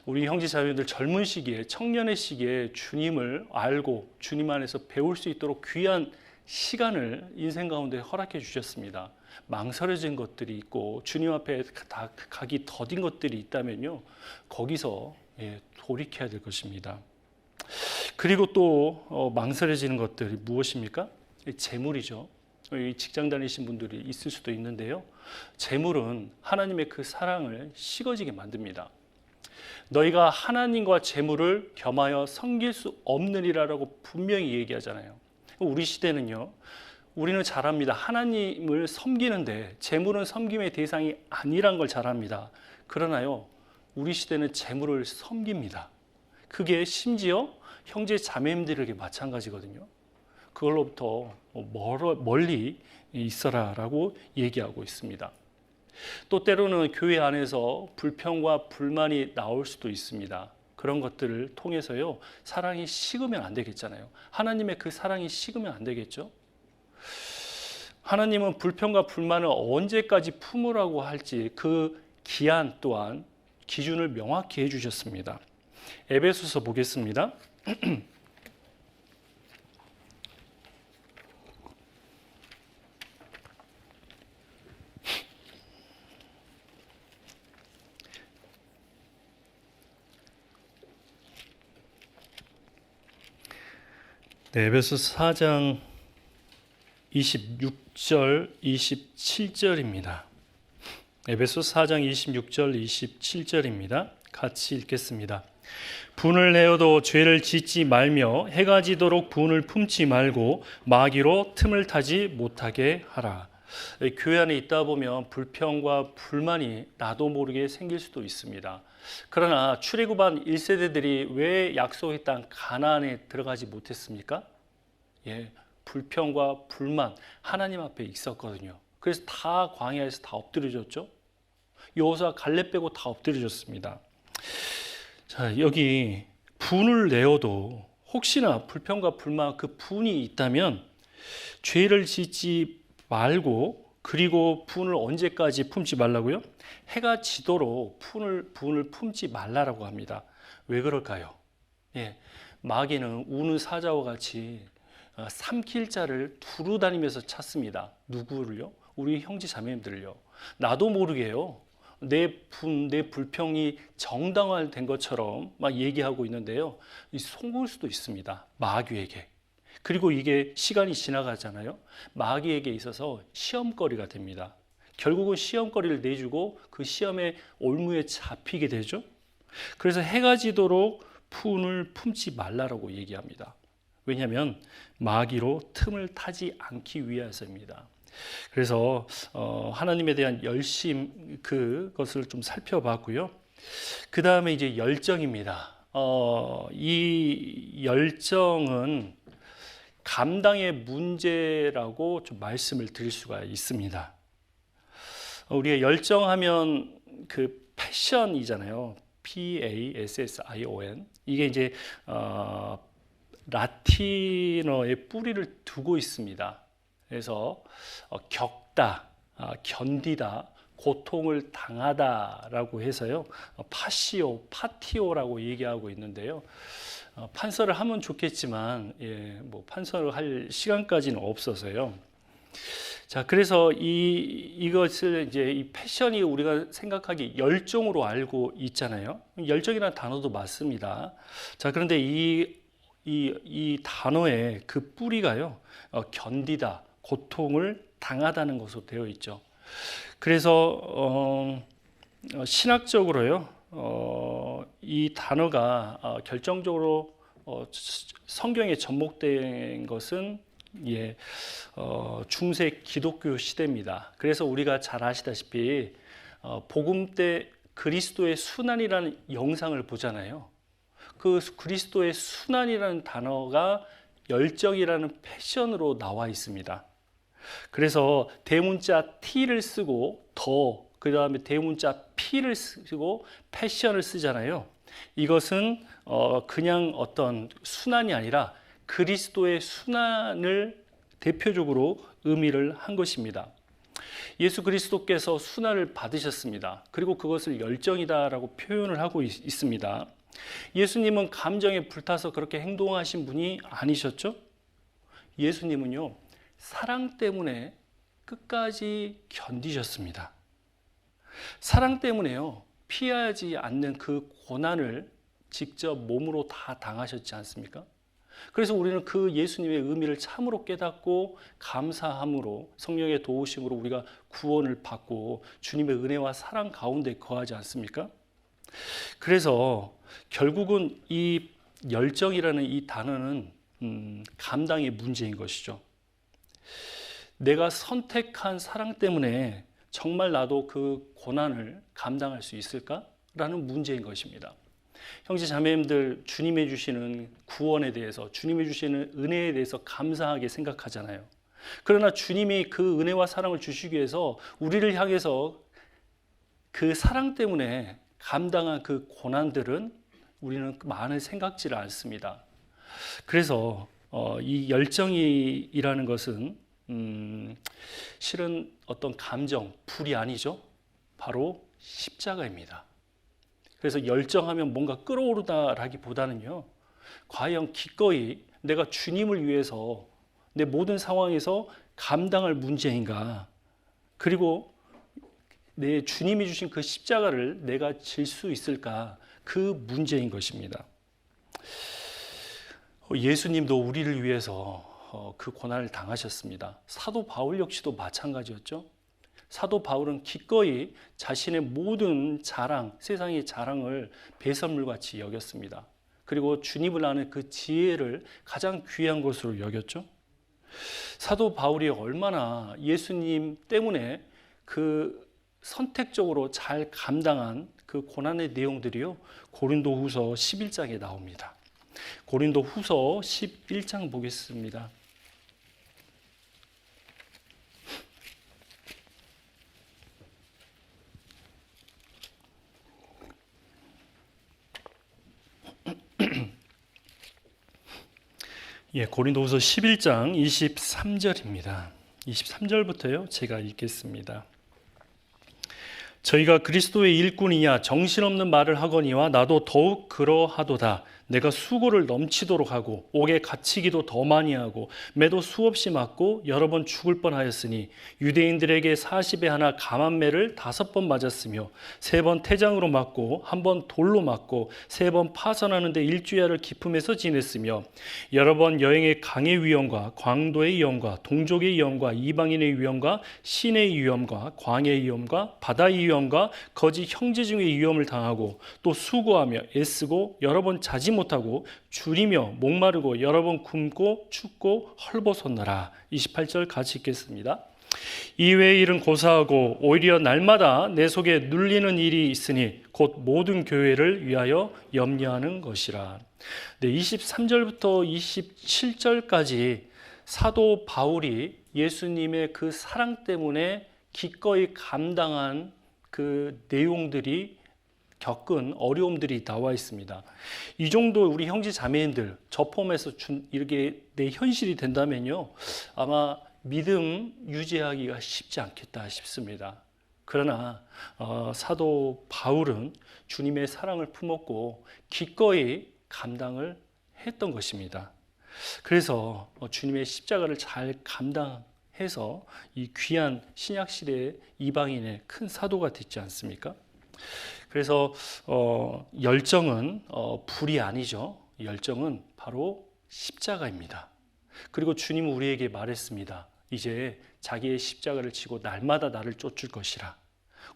우리 형제 자매들 젊은 시기에, 청년의 시기에 주님을 알고 주님 안에서 배울 수 있도록 귀한 시간을 인생 가운데 허락해 주셨습니다. 망설여진 것들이 있고 주님 앞에 다 가기 더딘 것들이 있다면요, 거기서 돌이켜야 될 것입니다. 그리고 또 망설여지는 것들이 무엇입니까? 재물이죠. 직장 다니신 분들이 있을 수도 있는데요, 재물은 하나님의 그 사랑을 식어지게 만듭니다. 너희가 하나님과 재물을 겸하여 섬길 수 없느니라라고 분명히 얘기하잖아요. 우리 시대는요, 우리는 잘 압니다. 하나님을 섬기는데 재물은 섬김의 대상이 아니란 걸 잘 압니다. 그러나요, 우리 시대는 재물을 섬깁니다. 그게 심지어 형제 자매님들에게 마찬가지거든요. 그걸로부터 멀리 있어라라고 얘기하고 있습니다. 또 때로는 교회 안에서 불평과 불만이 나올 수도 있습니다. 그런 것들을 통해서요, 사랑이 식으면 안 되겠잖아요. 하나님의 그 사랑이 식으면 안 되겠죠. 하나님은 불평과 불만을 언제까지 품으라고 할지 그 기한 또한 기준을 명확히 해주셨습니다. 에베소서 보겠습니다. 네, 에베소서 4장 26절, 27절입니다. 에베소서 4장 26절, 27절입니다. 같이 읽겠습니다. 분을 내어도 죄를 짓지 말며 해가 지도록 분을 품지 말고 마귀로 틈을 타지 못하게 하라. 교회 안에 있다 보면 불평과 불만이 나도 모르게 생길 수도 있습니다. 그러나 출애굽한 1세대들이 왜 약속의 땅 가나안에 들어가지 못했습니까? 불평과 불만 하나님 앞에 있었거든요. 그래서 다 광야에서 다 엎드려졌죠. 여호수아 갈렙 빼고 다 엎드려졌습니다. 자, 여기 분을 내어도 혹시나 불평과 불만, 그 분이 있다면 죄를 짓지 말고, 그리고 분을 언제까지 품지 말라고요? 해가 지도록 분을 품지 말라라고 합니다. 왜 그럴까요? 마귀는 우는 사자와 같이 삼킬 자를 두루 다니면서 찾습니다. 누구를요? 우리 형제 자매님들을요. 나도 모르게요, 내 불평이 정당화된 것처럼 막 얘기하고 있는데요, 속을 수도 있습니다. 마귀에게. 그리고 이게 시간이 지나가잖아요. 마귀에게 있어서 시험거리가 됩니다. 결국은 시험거리를 내주고 그 시험의 올무에 잡히게 되죠. 그래서 해가 지도록 분을 품지 말라라고 얘기합니다. 왜냐하면 마귀로 틈을 타지 않기 위해서입니다. 그래서 하나님에 대한 열심, 그것을 좀 살펴봤고요. 그 다음에 이제 열정입니다. 이 열정은 감당의 문제라고 좀 말씀을 드릴 수가 있습니다. 우리가 열정하면 그 패션이잖아요. PASSION. 이게 이제 라틴어의 뿌리를 두고 있습니다. 그래서 겪다, 견디다, 고통을 당하다라고 해서요, 파티오라고 얘기하고 있는데요. 판서를 하면 좋겠지만, 뭐 판서를 할 시간까지는 없어서요. 자, 그래서 이것을 이제 이 패션이 우리가 생각하기 열정으로 알고 있잖아요. 열정이라는 단어도 맞습니다. 자, 그런데 이 단어의 그 뿌리가요, 견디다, 고통을 당하다는 것으로 되어 있죠. 그래서 신학적으로요, 이 단어가 결정적으로 성경에 접목된 것은 중세 기독교 시대입니다. 그래서 우리가 잘 아시다시피 복음 때 그리스도의 순환이라는 영상을 보잖아요. 그 그리스도의 순환이라는 단어가 열정이라는 패션으로 나와 있습니다. 그래서 대문자 T를 쓰고 그 다음에 대문자 P를 쓰고 패션을 쓰잖아요. 이것은 그냥 어떤 순환이 아니라 그리스도의 순환을 대표적으로 의미를 한 것입니다. 예수 그리스도께서 순환을 받으셨습니다. 그리고 그것을 열정이다라고 표현을 하고 있습니다. 예수님은 감정에 불타서 그렇게 행동하신 분이 아니셨죠? 예수님은요, 사랑 때문에 끝까지 견디셨습니다. 사랑 때문에요, 피하지 않는 그 고난을 직접 몸으로 다 당하셨지 않습니까? 그래서 우리는 그 예수님의 의미를 참으로 깨닫고 감사함으로 성령의 도우심으로 우리가 구원을 받고 주님의 은혜와 사랑 가운데 거하지 않습니까? 그래서 결국은 이 열정이라는 이 단어는 감당의 문제인 것이죠. 내가 선택한 사랑 때문에 정말 나도 그 고난을 감당할 수 있을까라는 문제인 것입니다. 형제 자매님들, 주님이 주시는 구원에 대해서, 주님이 주시는 은혜에 대해서 감사하게 생각하잖아요. 그러나 주님이 그 은혜와 사랑을 주시기 위해서 우리를 향해서 그 사랑 때문에 감당한 그 고난들은 우리는 많이 생각지를 않습니다. 그래서 이 열정이라는 것은 실은 어떤 감정, 불이 아니죠. 바로 십자가입니다. 그래서 열정하면 뭔가 끓어오르다라기보다는요, 과연 기꺼이 내가 주님을 위해서 내 모든 상황에서 감당할 문제인가, 그리고 내 주님이 주신 그 십자가를 내가 질 수 있을까, 그 문제인 것입니다. 예수님도 우리를 위해서 그 고난을 당하셨습니다. 사도 바울 역시도 마찬가지였죠. 사도 바울은 기꺼이 자신의 모든 자랑, 세상의 자랑을 배설물같이 여겼습니다. 그리고 주님을 아는 그 지혜를 가장 귀한 것으로 여겼죠. 사도 바울이 얼마나 예수님 때문에 그 선택적으로 잘 감당한 그 고난의 내용들이요, 고린도후서 11장에 나옵니다. 고린도후서 11장 보겠습니다. 고린도후서 11장 23절입니다. 23절부터요, 제가 읽겠습니다. 저희가 그리스도의 일꾼이냐 정신없는 말을 하거니와 나도 더욱 그러하도다. 내가 수고를 넘치도록 하고 옥에 갇히기도 더 많이 하고 매도 수없이 맞고 여러 번 죽을 뻔하였으니 유대인들에게 40에 하나 감한 매를 5번 맞았으며 3번 태장으로 맞고 1번 돌로 맞고 3번 파선하는데 일주야를 기품에서 지냈으며 여러 번 여행의 강의 위험과 광도의 위험과 동족의 위험과 이방인의 위험과 신의 위험과 광의 위험과 바다의 위험과 거짓 형제 중의 위험을 당하고 또 수고하며 애쓰고 여러 번 자지 못하고 줄이며 목마르고 여러 번 굶고 춥고 헐벗었노라. 28절 같이 읽겠습니다. 이외의 일은 고사하고 오히려 날마다 내 속에 눌리는 일이 있으니 곧 모든 교회를 위하여 염려하는 것이라. 23절부터 27절까지 사도 바울이 예수님의 그 사랑 때문에 기꺼이 감당한 그 내용들이 겪은 어려움들이 나와 있습니다. 이 정도 우리 형제 자매인들 저 포함해서 이렇게 내 현실이 된다면요, 아마 믿음 유지하기가 쉽지 않겠다 싶습니다. 그러나 사도 바울은 주님의 사랑을 품었고 기꺼이 감당을 했던 것입니다. 그래서 주님의 십자가를 잘 감당해서 이 귀한 신약 시대의 이방인의 큰 사도가 됐지 않습니까? 그래서 열정은 불이 아니죠. 열정은 바로 십자가입니다. 그리고 주님은 우리에게 말했습니다. 이제 자기의 십자가를 지고 날마다 나를 쫓을 것이라.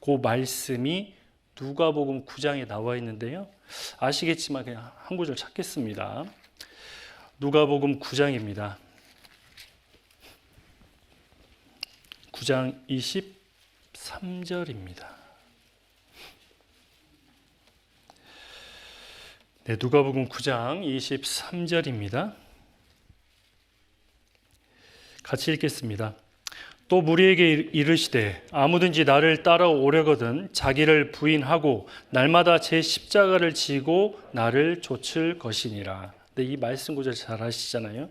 그 말씀이 누가복음 9장에 나와 있는데요. 아시겠지만 그냥 한 구절 찾겠습니다. 누가복음 9장입니다. 9장 23절입니다. 네, 누가복음 9장 23절입니다. 같이 읽겠습니다. 또 무리에게 이르시되 아무든지 나를 따라오려거든 자기를 부인하고 날마다 제 십자가를 지고 나를 좇을 것이니라. 네, 이 말씀 구절 잘 아시잖아요.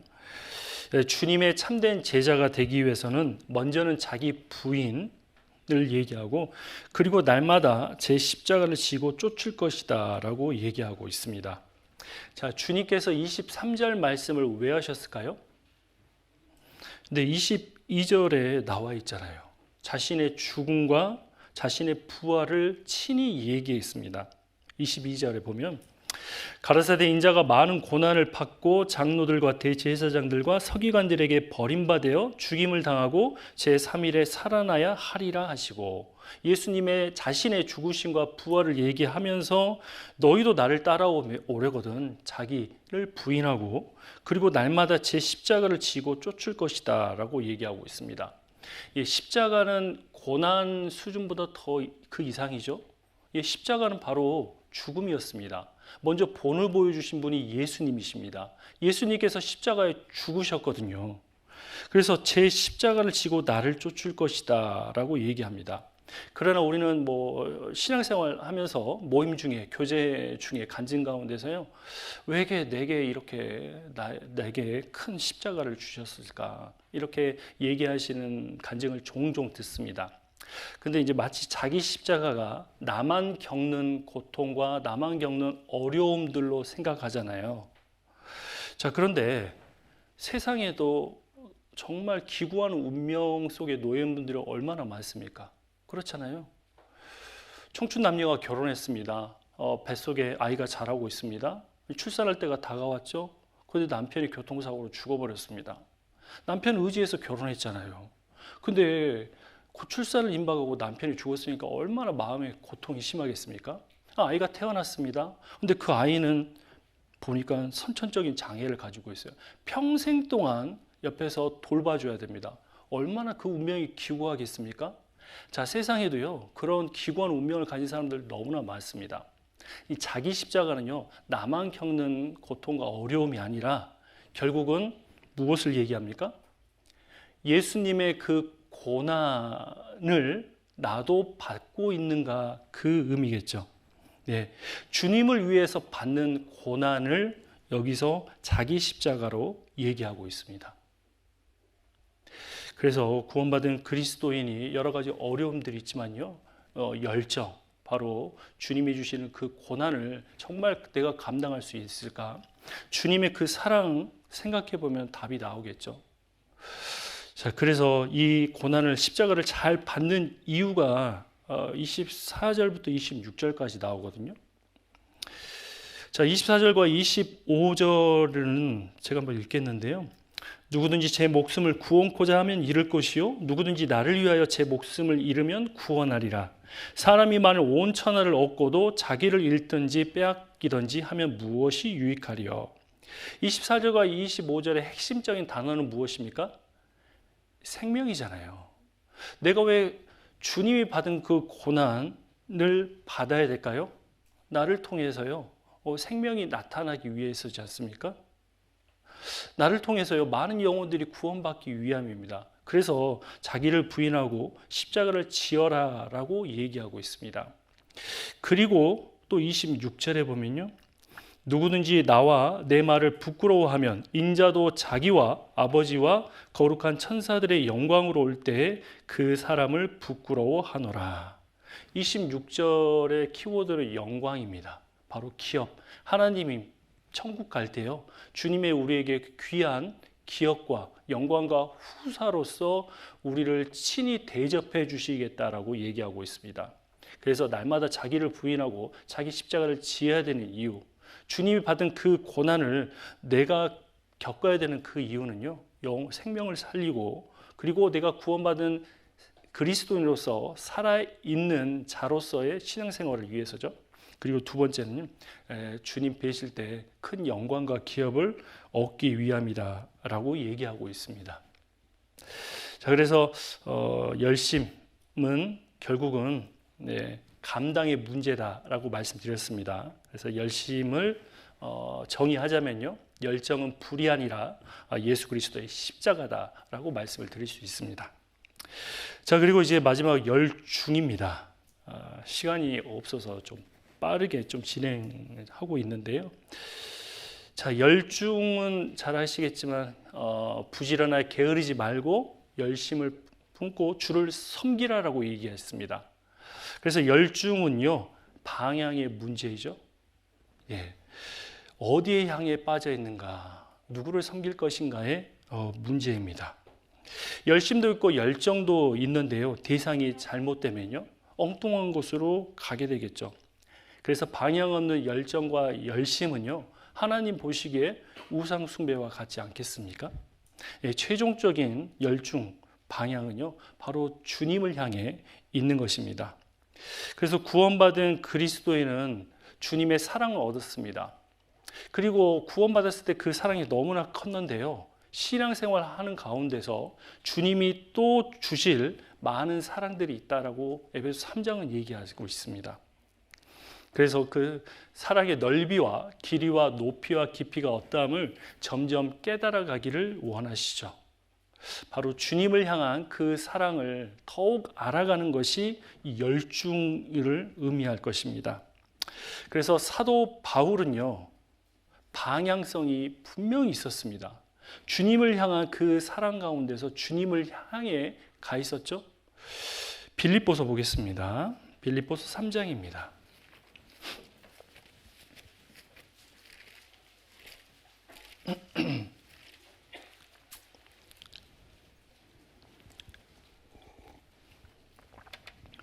주님의 참된 제자가 되기 위해서는 먼저는 자기 부인을 얘기하고 그리고 날마다 제 십자가를 지고 쫓을 것이다 라고 얘기하고 있습니다. 자, 주님께서 23절 말씀을 왜 하셨을까요? 근데 22절에 나와 있잖아요. 자신의 죽음과 자신의 부활을 친히 얘기했습니다. 22절에 보면 가라사대 인자가 많은 고난을 받고 장로들과 대제사장들과 서기관들에게 버림받아 죽임을 당하고 제3일에 살아나야 하리라 하시고, 예수님의 자신의 죽으심과 부활을 얘기하면서 너희도 나를 따라오려거든 자기를 부인하고 그리고 날마다 제 십자가를 지고 쫓을 것이다 라고 얘기하고 있습니다. 십자가는 고난 수준보다 더 그 이상이죠. 십자가는 바로 죽음이었습니다. 먼저 본을 보여주신 분이 예수님이십니다. 예수님께서 십자가에 죽으셨거든요. 그래서 제 십자가를 지고 나를 쫓을 것이다 라고 얘기합니다. 그러나 우리는 신앙생활 하면서 모임 중에, 교제 중에, 간증 가운데서요, 왜 내게 이렇게 내게 큰 십자가를 주셨을까 이렇게 얘기하시는 간증을 종종 듣습니다. 근데 이제 마치 자기 십자가가 나만 겪는 고통과 나만 겪는 어려움들로 생각하잖아요. 자, 그런데 세상에도 정말 기구한 운명 속에 놓여 있는 분들이 얼마나 많습니까? 그렇잖아요. 청춘 남녀가 결혼했습니다. 뱃속에 아이가 자라고 있습니다. 출산할 때가 다가왔죠. 그런데 남편이 교통사고로 죽어버렸습니다. 남편 의지해서 결혼했잖아요. 근데 출산을 임박하고 남편이 죽었으니까 얼마나 마음의 고통이 심하겠습니까? 아이가 태어났습니다. 근데 그 아이는 보니까 선천적인 장애를 가지고 있어요. 평생 동안 옆에서 돌봐줘야 됩니다. 얼마나 그 운명이 기구하겠습니까? 자, 세상에도요, 그런 기구한 운명을 가진 사람들 너무나 많습니다. 이 자기 십자가는요, 나만 겪는 고통과 어려움이 아니라 결국은 무엇을 얘기합니까? 예수님의 그 고난을 나도 받고 있는가, 그 의미겠죠. 네, 주님을 위해서 받는 고난을 여기서 자기 십자가로 얘기하고 있습니다. 그래서 구원받은 그리스도인이 여러 가지 어려움들이 있지만요, 열정, 바로 주님이 주시는 그 고난을 정말 내가 감당할 수 있을까? 주님의 그 사랑 생각해 보면 답이 나오겠죠. 자, 그래서 이 고난을, 십자가를 잘 받는 이유가 24절부터 26절까지 나오거든요. 자, 24절과 25절은 제가 한번 읽겠는데요. 누구든지 제 목숨을 구원코자 하면 잃을 것이요 누구든지 나를 위하여 제 목숨을 잃으면 구원하리라. 사람이 만일 온 천하를 얻고도 자기를 잃든지 빼앗기든지 하면 무엇이 유익하리요? 24절과 25절의 핵심적인 단어는 무엇입니까? 생명이잖아요. 내가 왜 주님이 받은 그 고난을 받아야 될까요? 나를 통해서요, 생명이 나타나기 위해서지 않습니까? 나를 통해서요, 많은 영혼들이 구원받기 위함입니다. 그래서 자기를 부인하고 십자가를 지어라 라고 얘기하고 있습니다. 그리고 또 26절에 보면요. 누구든지 나와 내 말을 부끄러워하면 인자도 자기와 아버지와 거룩한 천사들의 영광으로 올 때에 그 사람을 부끄러워하노라. 26절의 키워드는 영광입니다. 바로 기업. 하나님이 천국 갈 때요, 주님의 우리에게 귀한 기업과 영광과 후사로서 우리를 친히 대접해 주시겠다라고 얘기하고 있습니다. 그래서 날마다 자기를 부인하고 자기 십자가를 지어야 되는 이유, 주님이 받은 그 고난을 내가 겪어야 되는 그 이유는요, 생명을 살리고, 그리고 내가 구원받은 그리스도인으로서 살아있는 자로서의 신앙생활을 위해서죠. 그리고 두 번째는 주님 뵈실 때 큰 영광과 기업을 얻기 위함이다라고 얘기하고 있습니다. 자, 그래서 열심은 결국은 감당의 문제다라고 말씀드렸습니다. 그래서 열심을 정의하자면요, 열정은 불이 아니라 예수 그리스도의 십자가다라고 말씀을 드릴 수 있습니다. 자, 그리고 이제 마지막 열중입니다. 시간이 없어서 좀 빠르게 좀 진행하고 있는데요. 자, 열중은 잘 아시겠지만 부지런하게 게으르지 말고 열심을 품고 주를 섬기라라고 얘기했습니다. 그래서 열중은요, 방향의 문제이죠. 어디에 향해 빠져 있는가, 누구를 섬길 것인가의 문제입니다. 열심도 있고 열정도 있는데요, 대상이 잘못되면요, 엉뚱한 곳으로 가게 되겠죠. 그래서 방향 없는 열정과 열심은요, 하나님 보시기에 우상 숭배와 같지 않겠습니까? 최종적인 열중, 방향은요, 바로 주님을 향해 있는 것입니다. 그래서 구원받은 그리스도인은 주님의 사랑을 얻었습니다. 그리고 구원받았을 때 그 사랑이 너무나 컸는데요, 신앙생활 하는 가운데서 주님이 또 주실 많은 사랑들이 있다라고 에베소 3장은 얘기하고 있습니다. 그래서 그 사랑의 넓이와 길이와 높이와 깊이가 어떠함을 점점 깨달아 가기를 원하시죠. 바로 주님을 향한 그 사랑을 더욱 알아가는 것이 이 열중을 의미할 것입니다. 그래서 사도 바울은요, 방향성이 분명히 있었습니다. 주님을 향한 그 사랑 가운데서 주님을 향해 가 있었죠. 빌립보서 보겠습니다. 빌립보서 3장입니다.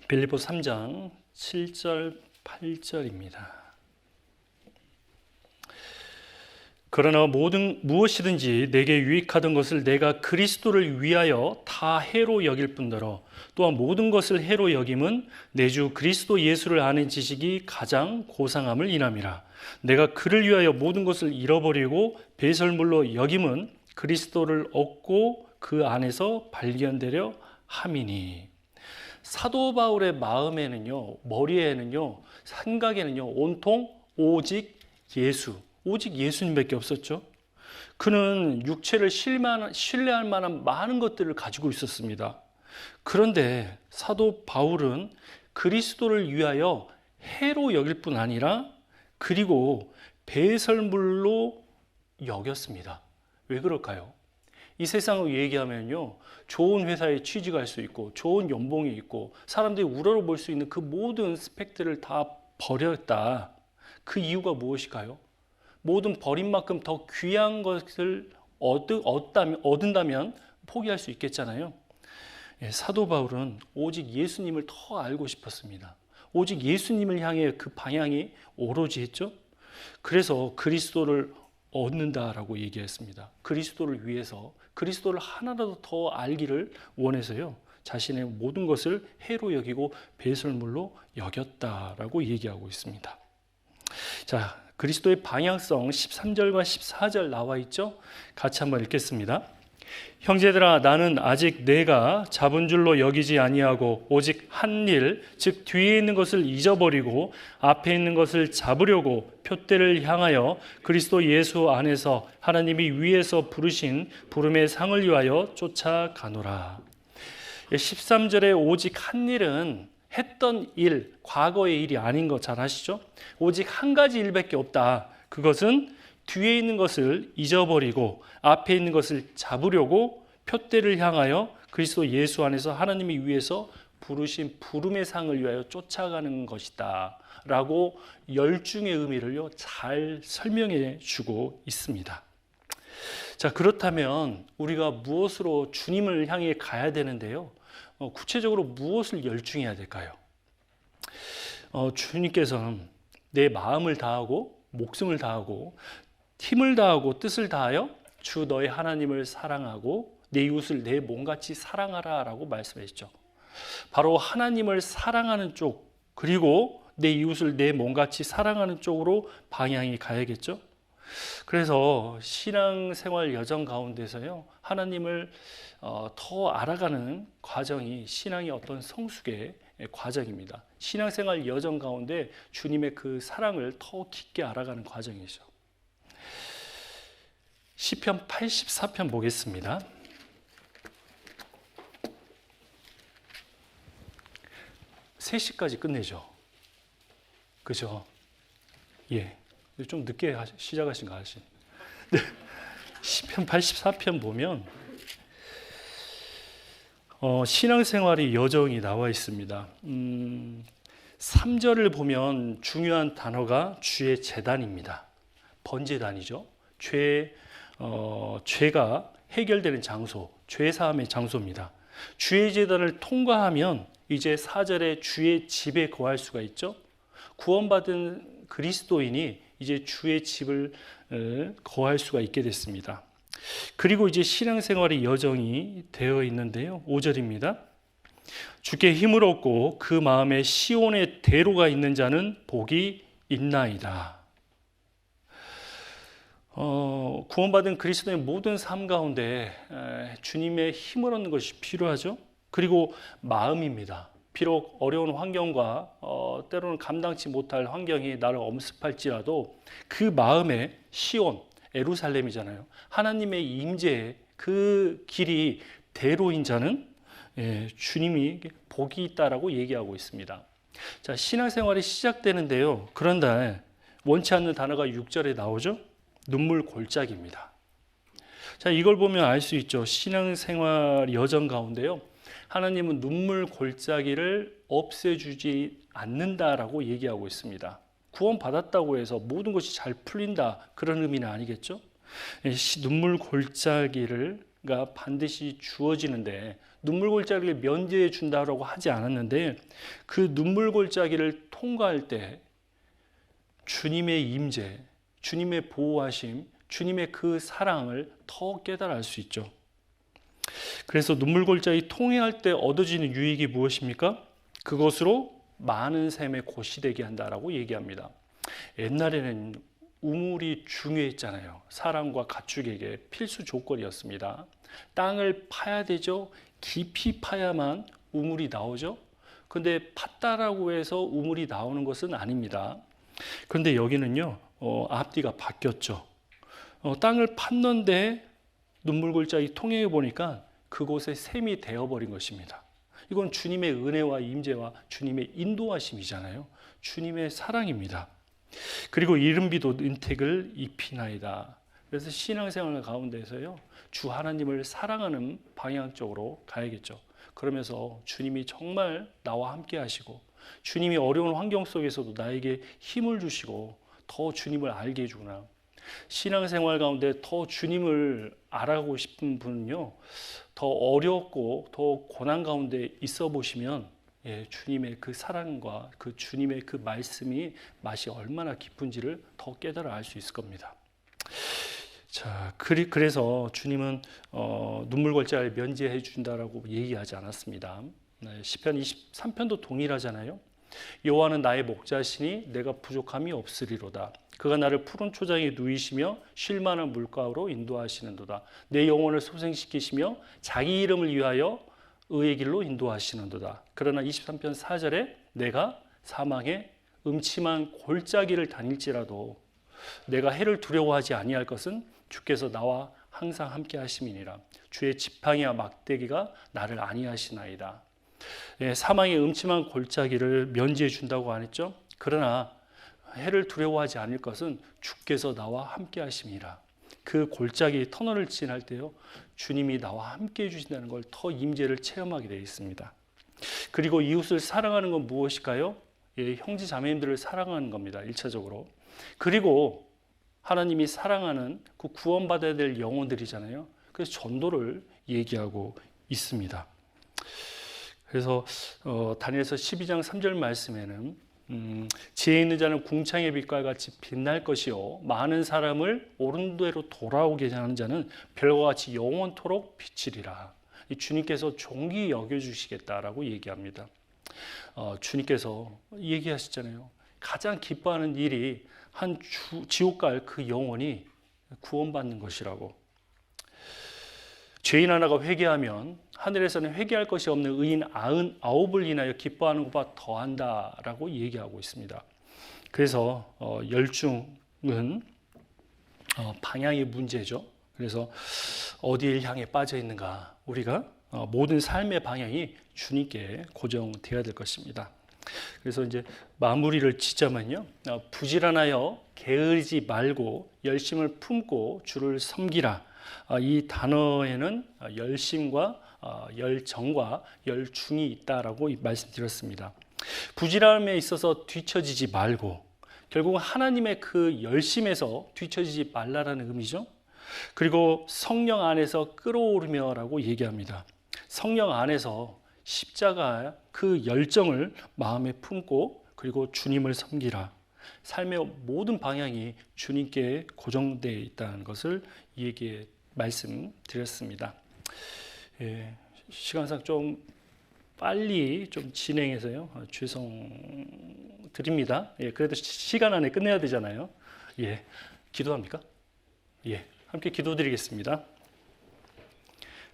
빌립보서 3장 7절 8절입니다. 그러나 무엇이든지 내게 유익하던 것을 내가 그리스도를 위하여 다 해로 여길 뿐더러 또한 모든 것을 해로 여김은 내 주 그리스도 예수를 아는 지식이 가장 고상함을 인함이라. 내가 그를 위하여 모든 것을 잃어버리고 배설물로 여김은 그리스도를 얻고 그 안에서 발견되려 함이니. 사도 바울의 마음에는요, 머리에는요, 생각에는요, 온통 오직 예수, 오직 예수님밖에 없었죠. 그는 육체를 신뢰할 만한 많은 것들을 가지고 있었습니다. 그런데 사도 바울은 그리스도를 위하여 해로 여길 뿐 아니라 그리고 배설물로 여겼습니다. 왜 그럴까요? 이 세상을 얘기하면요, 좋은 회사에 취직할 수 있고 좋은 연봉이 있고 사람들이 우러러볼 수 있는 그 모든 스펙들을 다 버렸다. 그 이유가 무엇일까요? 모든 버린 만큼 더 귀한 것을 얻은다면 포기할 수 있겠잖아요. 사도 바울은 오직 예수님을 더 알고 싶었습니다. 오직 예수님을 향해 그 방향이 오로지 했죠. 그래서 그리스도를 얻는다라고 얘기했습니다. 그리스도를 위해서, 그리스도를 하나라도 더 알기를 원해서요, 자신의 모든 것을 해로 여기고 배설물로 여겼다라고 얘기하고 있습니다. 자, 그리스도의 방향성 13절과 14절 나와 있죠? 같이 한번 읽겠습니다. 형제들아, 나는 아직 내가 잡은 줄로 여기지 아니하고 오직 한 일, 즉 뒤에 있는 것을 잊어버리고 앞에 있는 것을 잡으려고 표대를 향하여 그리스도 예수 안에서 하나님이 위에서 부르신 부름의 상을 위하여 쫓아가노라. 13절에 오직 한 일은 했던 일, 과거의 일이 아닌 거 잘 아시죠? 오직 한 가지 일밖에 없다. 그것은 뒤에 있는 것을 잊어버리고 앞에 있는 것을 잡으려고 표대를 향하여 그리스도 예수 안에서 하나님이 위해서 부르신 부름의 상을 위하여 쫓아가는 것이다 라고 열중의 의미를요 잘 설명해 주고 있습니다. 자, 그렇다면 우리가 무엇으로 주님을 향해 가야 되는데요, 구체적으로 무엇을 열중해야 될까요? 주님께서는 내 마음을 다하고 목숨을 다하고 힘을 다하고 뜻을 다하여 주 너의 하나님을 사랑하고 내 이웃을 내 몸같이 사랑하라 라고 말씀하셨죠. 바로 하나님을 사랑하는 쪽, 그리고 내 이웃을 내 몸같이 사랑하는 쪽으로 방향이 가야겠죠. 그래서 신앙생활 여정 가운데서요, 하나님을 더 알아가는 과정이 신앙의 어떤 성숙의 과정입니다. 신앙생활 여정 가운데 주님의 그 사랑을 더 깊게 알아가는 과정이죠. 시편 84편 보겠습니다. 3시까지 끝내죠. 그죠? 예. 좀 늦게 시작하신 거 아시죠? 네. 시편 84편 보면 신앙생활의 여정이 나와 있습니다. 3절을 보면 중요한 단어가 주의 제단입니다. 번제단이죠. 죄가 해결되는 장소, 죄사함의 장소입니다. 주의 제단을 통과하면 이제 4절에 주의 집에 거할 수가 있죠. 구원받은 그리스도인이 이제 주의 집을 거할 수가 있게 됐습니다. 그리고 이제 신앙생활의 여정이 되어 있는데요, 5절입니다. 주께 힘을 얻고 그 마음에 시온의 대로가 있는 자는 복이 있나이다. 구원받은 그리스도의 모든 삶 가운데 주님의 힘을 얻는 것이 필요하죠. 그리고 마음입니다. 비록 어려운 환경과 때로는 감당치 못할 환경이 나를 엄습할지라도 그 마음에 시온, 예루살렘이잖아요. 하나님의 임재의 그 길이 대로인 자는 주님이 복이 있다라고 얘기하고 있습니다. 자, 신앙생활이 시작되는데요, 그런데 원치 않는 단어가 6절에 나오죠. 눈물 골짜기입니다. 자, 이걸 보면 알 수 있죠. 신앙생활 여정 가운데요, 하나님은 눈물 골짜기를 없애주지 않는다라고 얘기하고 있습니다. 구원받았다고 해서 모든 것이 잘 풀린다, 그런 의미는 아니겠죠. 눈물 골짜기가 반드시 주어지는데 눈물 골짜기를 면제해 준다라고 하지 않았는데 그 눈물 골짜기를 통과할 때 주님의 임재, 주님의 보호하심, 주님의 그 사랑을 더 깨달아 알 수 있죠. 그래서 눈물 골짜기 통행할 때 얻어지는 유익이 무엇입니까? 그것으로 많은 샘의 곳이 되게 한다라고 얘기합니다. 옛날에는 우물이 중요했잖아요. 사람과 가축에게 필수 조건이었습니다. 땅을 파야 되죠. 깊이 파야만 우물이 나오죠. 근데 팠다라고 해서 우물이 나오는 것은 아닙니다. 그런데 여기는요, 앞뒤가 바뀌었죠. 땅을 팠는데 눈물골짜기 통행해 보니까 그곳에 샘이 되어버린 것입니다. 이건 주님의 은혜와 임재와 주님의 인도하심이잖아요. 주님의 사랑입니다. 그리고 이른비도 은택을 입히나이다. 그래서 신앙생활 가운데서요, 주 하나님을 사랑하는 방향 쪽으로 가야겠죠. 그러면서 주님이 정말 나와 함께 하시고 주님이 어려운 환경 속에서도 나에게 힘을 주시고 더 주님을 알게 해주구나. 신앙생활 가운데 더 주님을 알아가고 싶은 분은요, 더 어렵고 더 고난 가운데 있어 보시면 주님의 그 사랑과 그 주님의 그 말씀이 맛이 얼마나 깊은지를 더 깨달아 알 수 있을 겁니다. 자, 그래서 주님은 눈물 골짜기를 면제해 준다라고 얘기하지 않았습니다. 시편 23편도 동일하잖아요. 여호와는 나의 목자시니 내가 부족함이 없으리로다. 그가 나를 푸른 초장에 누이시며 쉴 만한 물가로 인도하시는도다. 내 영혼을 소생시키시며 자기 이름을 위하여 의의 길로 인도하시는도다. 그러나 23편 4절에 내가 사망의 음침한 골짜기를 다닐지라도 내가 해를 두려워하지 아니할 것은 주께서 나와 항상 함께 하심이니라. 주의 지팡이와 막대기가 나를 안위하시나이다. 사망의 음침한 골짜기를 면제해 준다고 안 했죠? 그러나 해를 두려워하지 않을 것은 주께서 나와 함께 하심이라. 그 골짜기 터널을 지날 때요, 주님이 나와 함께 해주신다는 걸 더 임재를 체험하게 되어 있습니다. 그리고 이웃을 사랑하는 건 무엇일까요? 형제 자매님들을 사랑하는 겁니다. 1차적으로. 그리고 하나님이 사랑하는 그 구원받아야 될 영혼들이잖아요. 그래서 전도를 얘기하고 있습니다. 그래서 다니엘서 12장 3절 말씀에는 지혜 있는 자는 궁창의 빛과 같이 빛날 것이요 많은 사람을 옳은 대로 돌아오게 하는 자는 별과 같이 영원토록 비치리라. 주님께서 존귀 여겨주시겠다라고 얘기합니다. 주님께서 얘기하시잖아요. 가장 기뻐하는 일이 지옥 갈 그 영혼이 구원받는 것이라고. 죄인 하나가 회개하면 하늘에서는 회개할 것이 없는 의인 99을 인하여 기뻐하는 것보다 더한다라고 얘기하고 있습니다. 그래서 열중은 방향의 문제죠. 그래서 어디를 향해 빠져 있는가, 우리가 모든 삶의 방향이 주님께 고정되어야 될 것입니다. 그래서 이제 마무리를 짓자면요, 부지런하여 게으르지 말고 열심을 품고 주를 섬기라. 이 단어에는 열심과 열정과 열중이 있다라고 말씀드렸습니다. 부지런함에 있어서 뒤처지지 말고, 결국은 하나님의 그 열심에서 뒤처지지 말라라는 의미죠. 그리고 성령 안에서 끌어오르며라고 얘기합니다. 성령 안에서 십자가 그 열정을 마음에 품고, 그리고 주님을 섬기라. 삶의 모든 방향이 주님께 고정되어 있다는 것을 말씀드렸습니다. 시간상 좀 빨리 좀 진행해서요, 죄송드립니다. 그래도 시간 안에 끝내야 되잖아요. 기도합니까? 함께 기도드리겠습니다.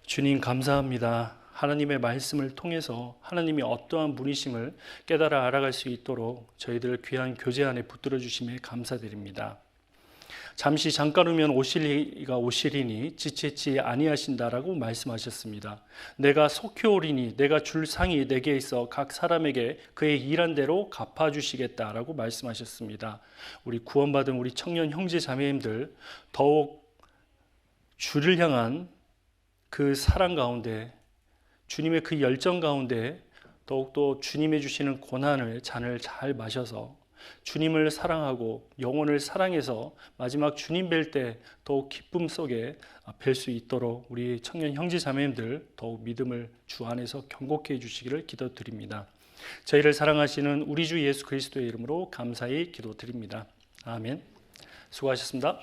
주님, 감사합니다. 하나님의 말씀을 통해서 하나님이 어떠한 분이심을 깨달아 알아갈 수 있도록 저희들 귀한 교제 안에 붙들어 주심에 감사드립니다. 잠시 잠깐 후면 오시리가 오시리니 지체치 아니하신다라고 말씀하셨습니다. 내가 속히 오리니 내가 줄 상이 내게 있어 각 사람에게 그의 일한 대로 갚아주시겠다라고 말씀하셨습니다. 우리 구원받은 우리 청년 형제 자매님들 더욱 주를 향한 그 사랑 가운데, 주님의 그 열정 가운데 더욱더 주님이 주시는 고난을 잔을 잘 마셔서 주님을 사랑하고 영혼을 사랑해서 마지막 주님 뵐 때 더욱 기쁨 속에 뵐 수 있도록 우리 청년 형제 자매님들 더욱 믿음을 주 안에서 견고케 해주시기를 기도드립니다. 저희를 사랑하시는 우리 주 예수 그리스도의 이름으로 감사히 기도드립니다. 아멘. 수고하셨습니다.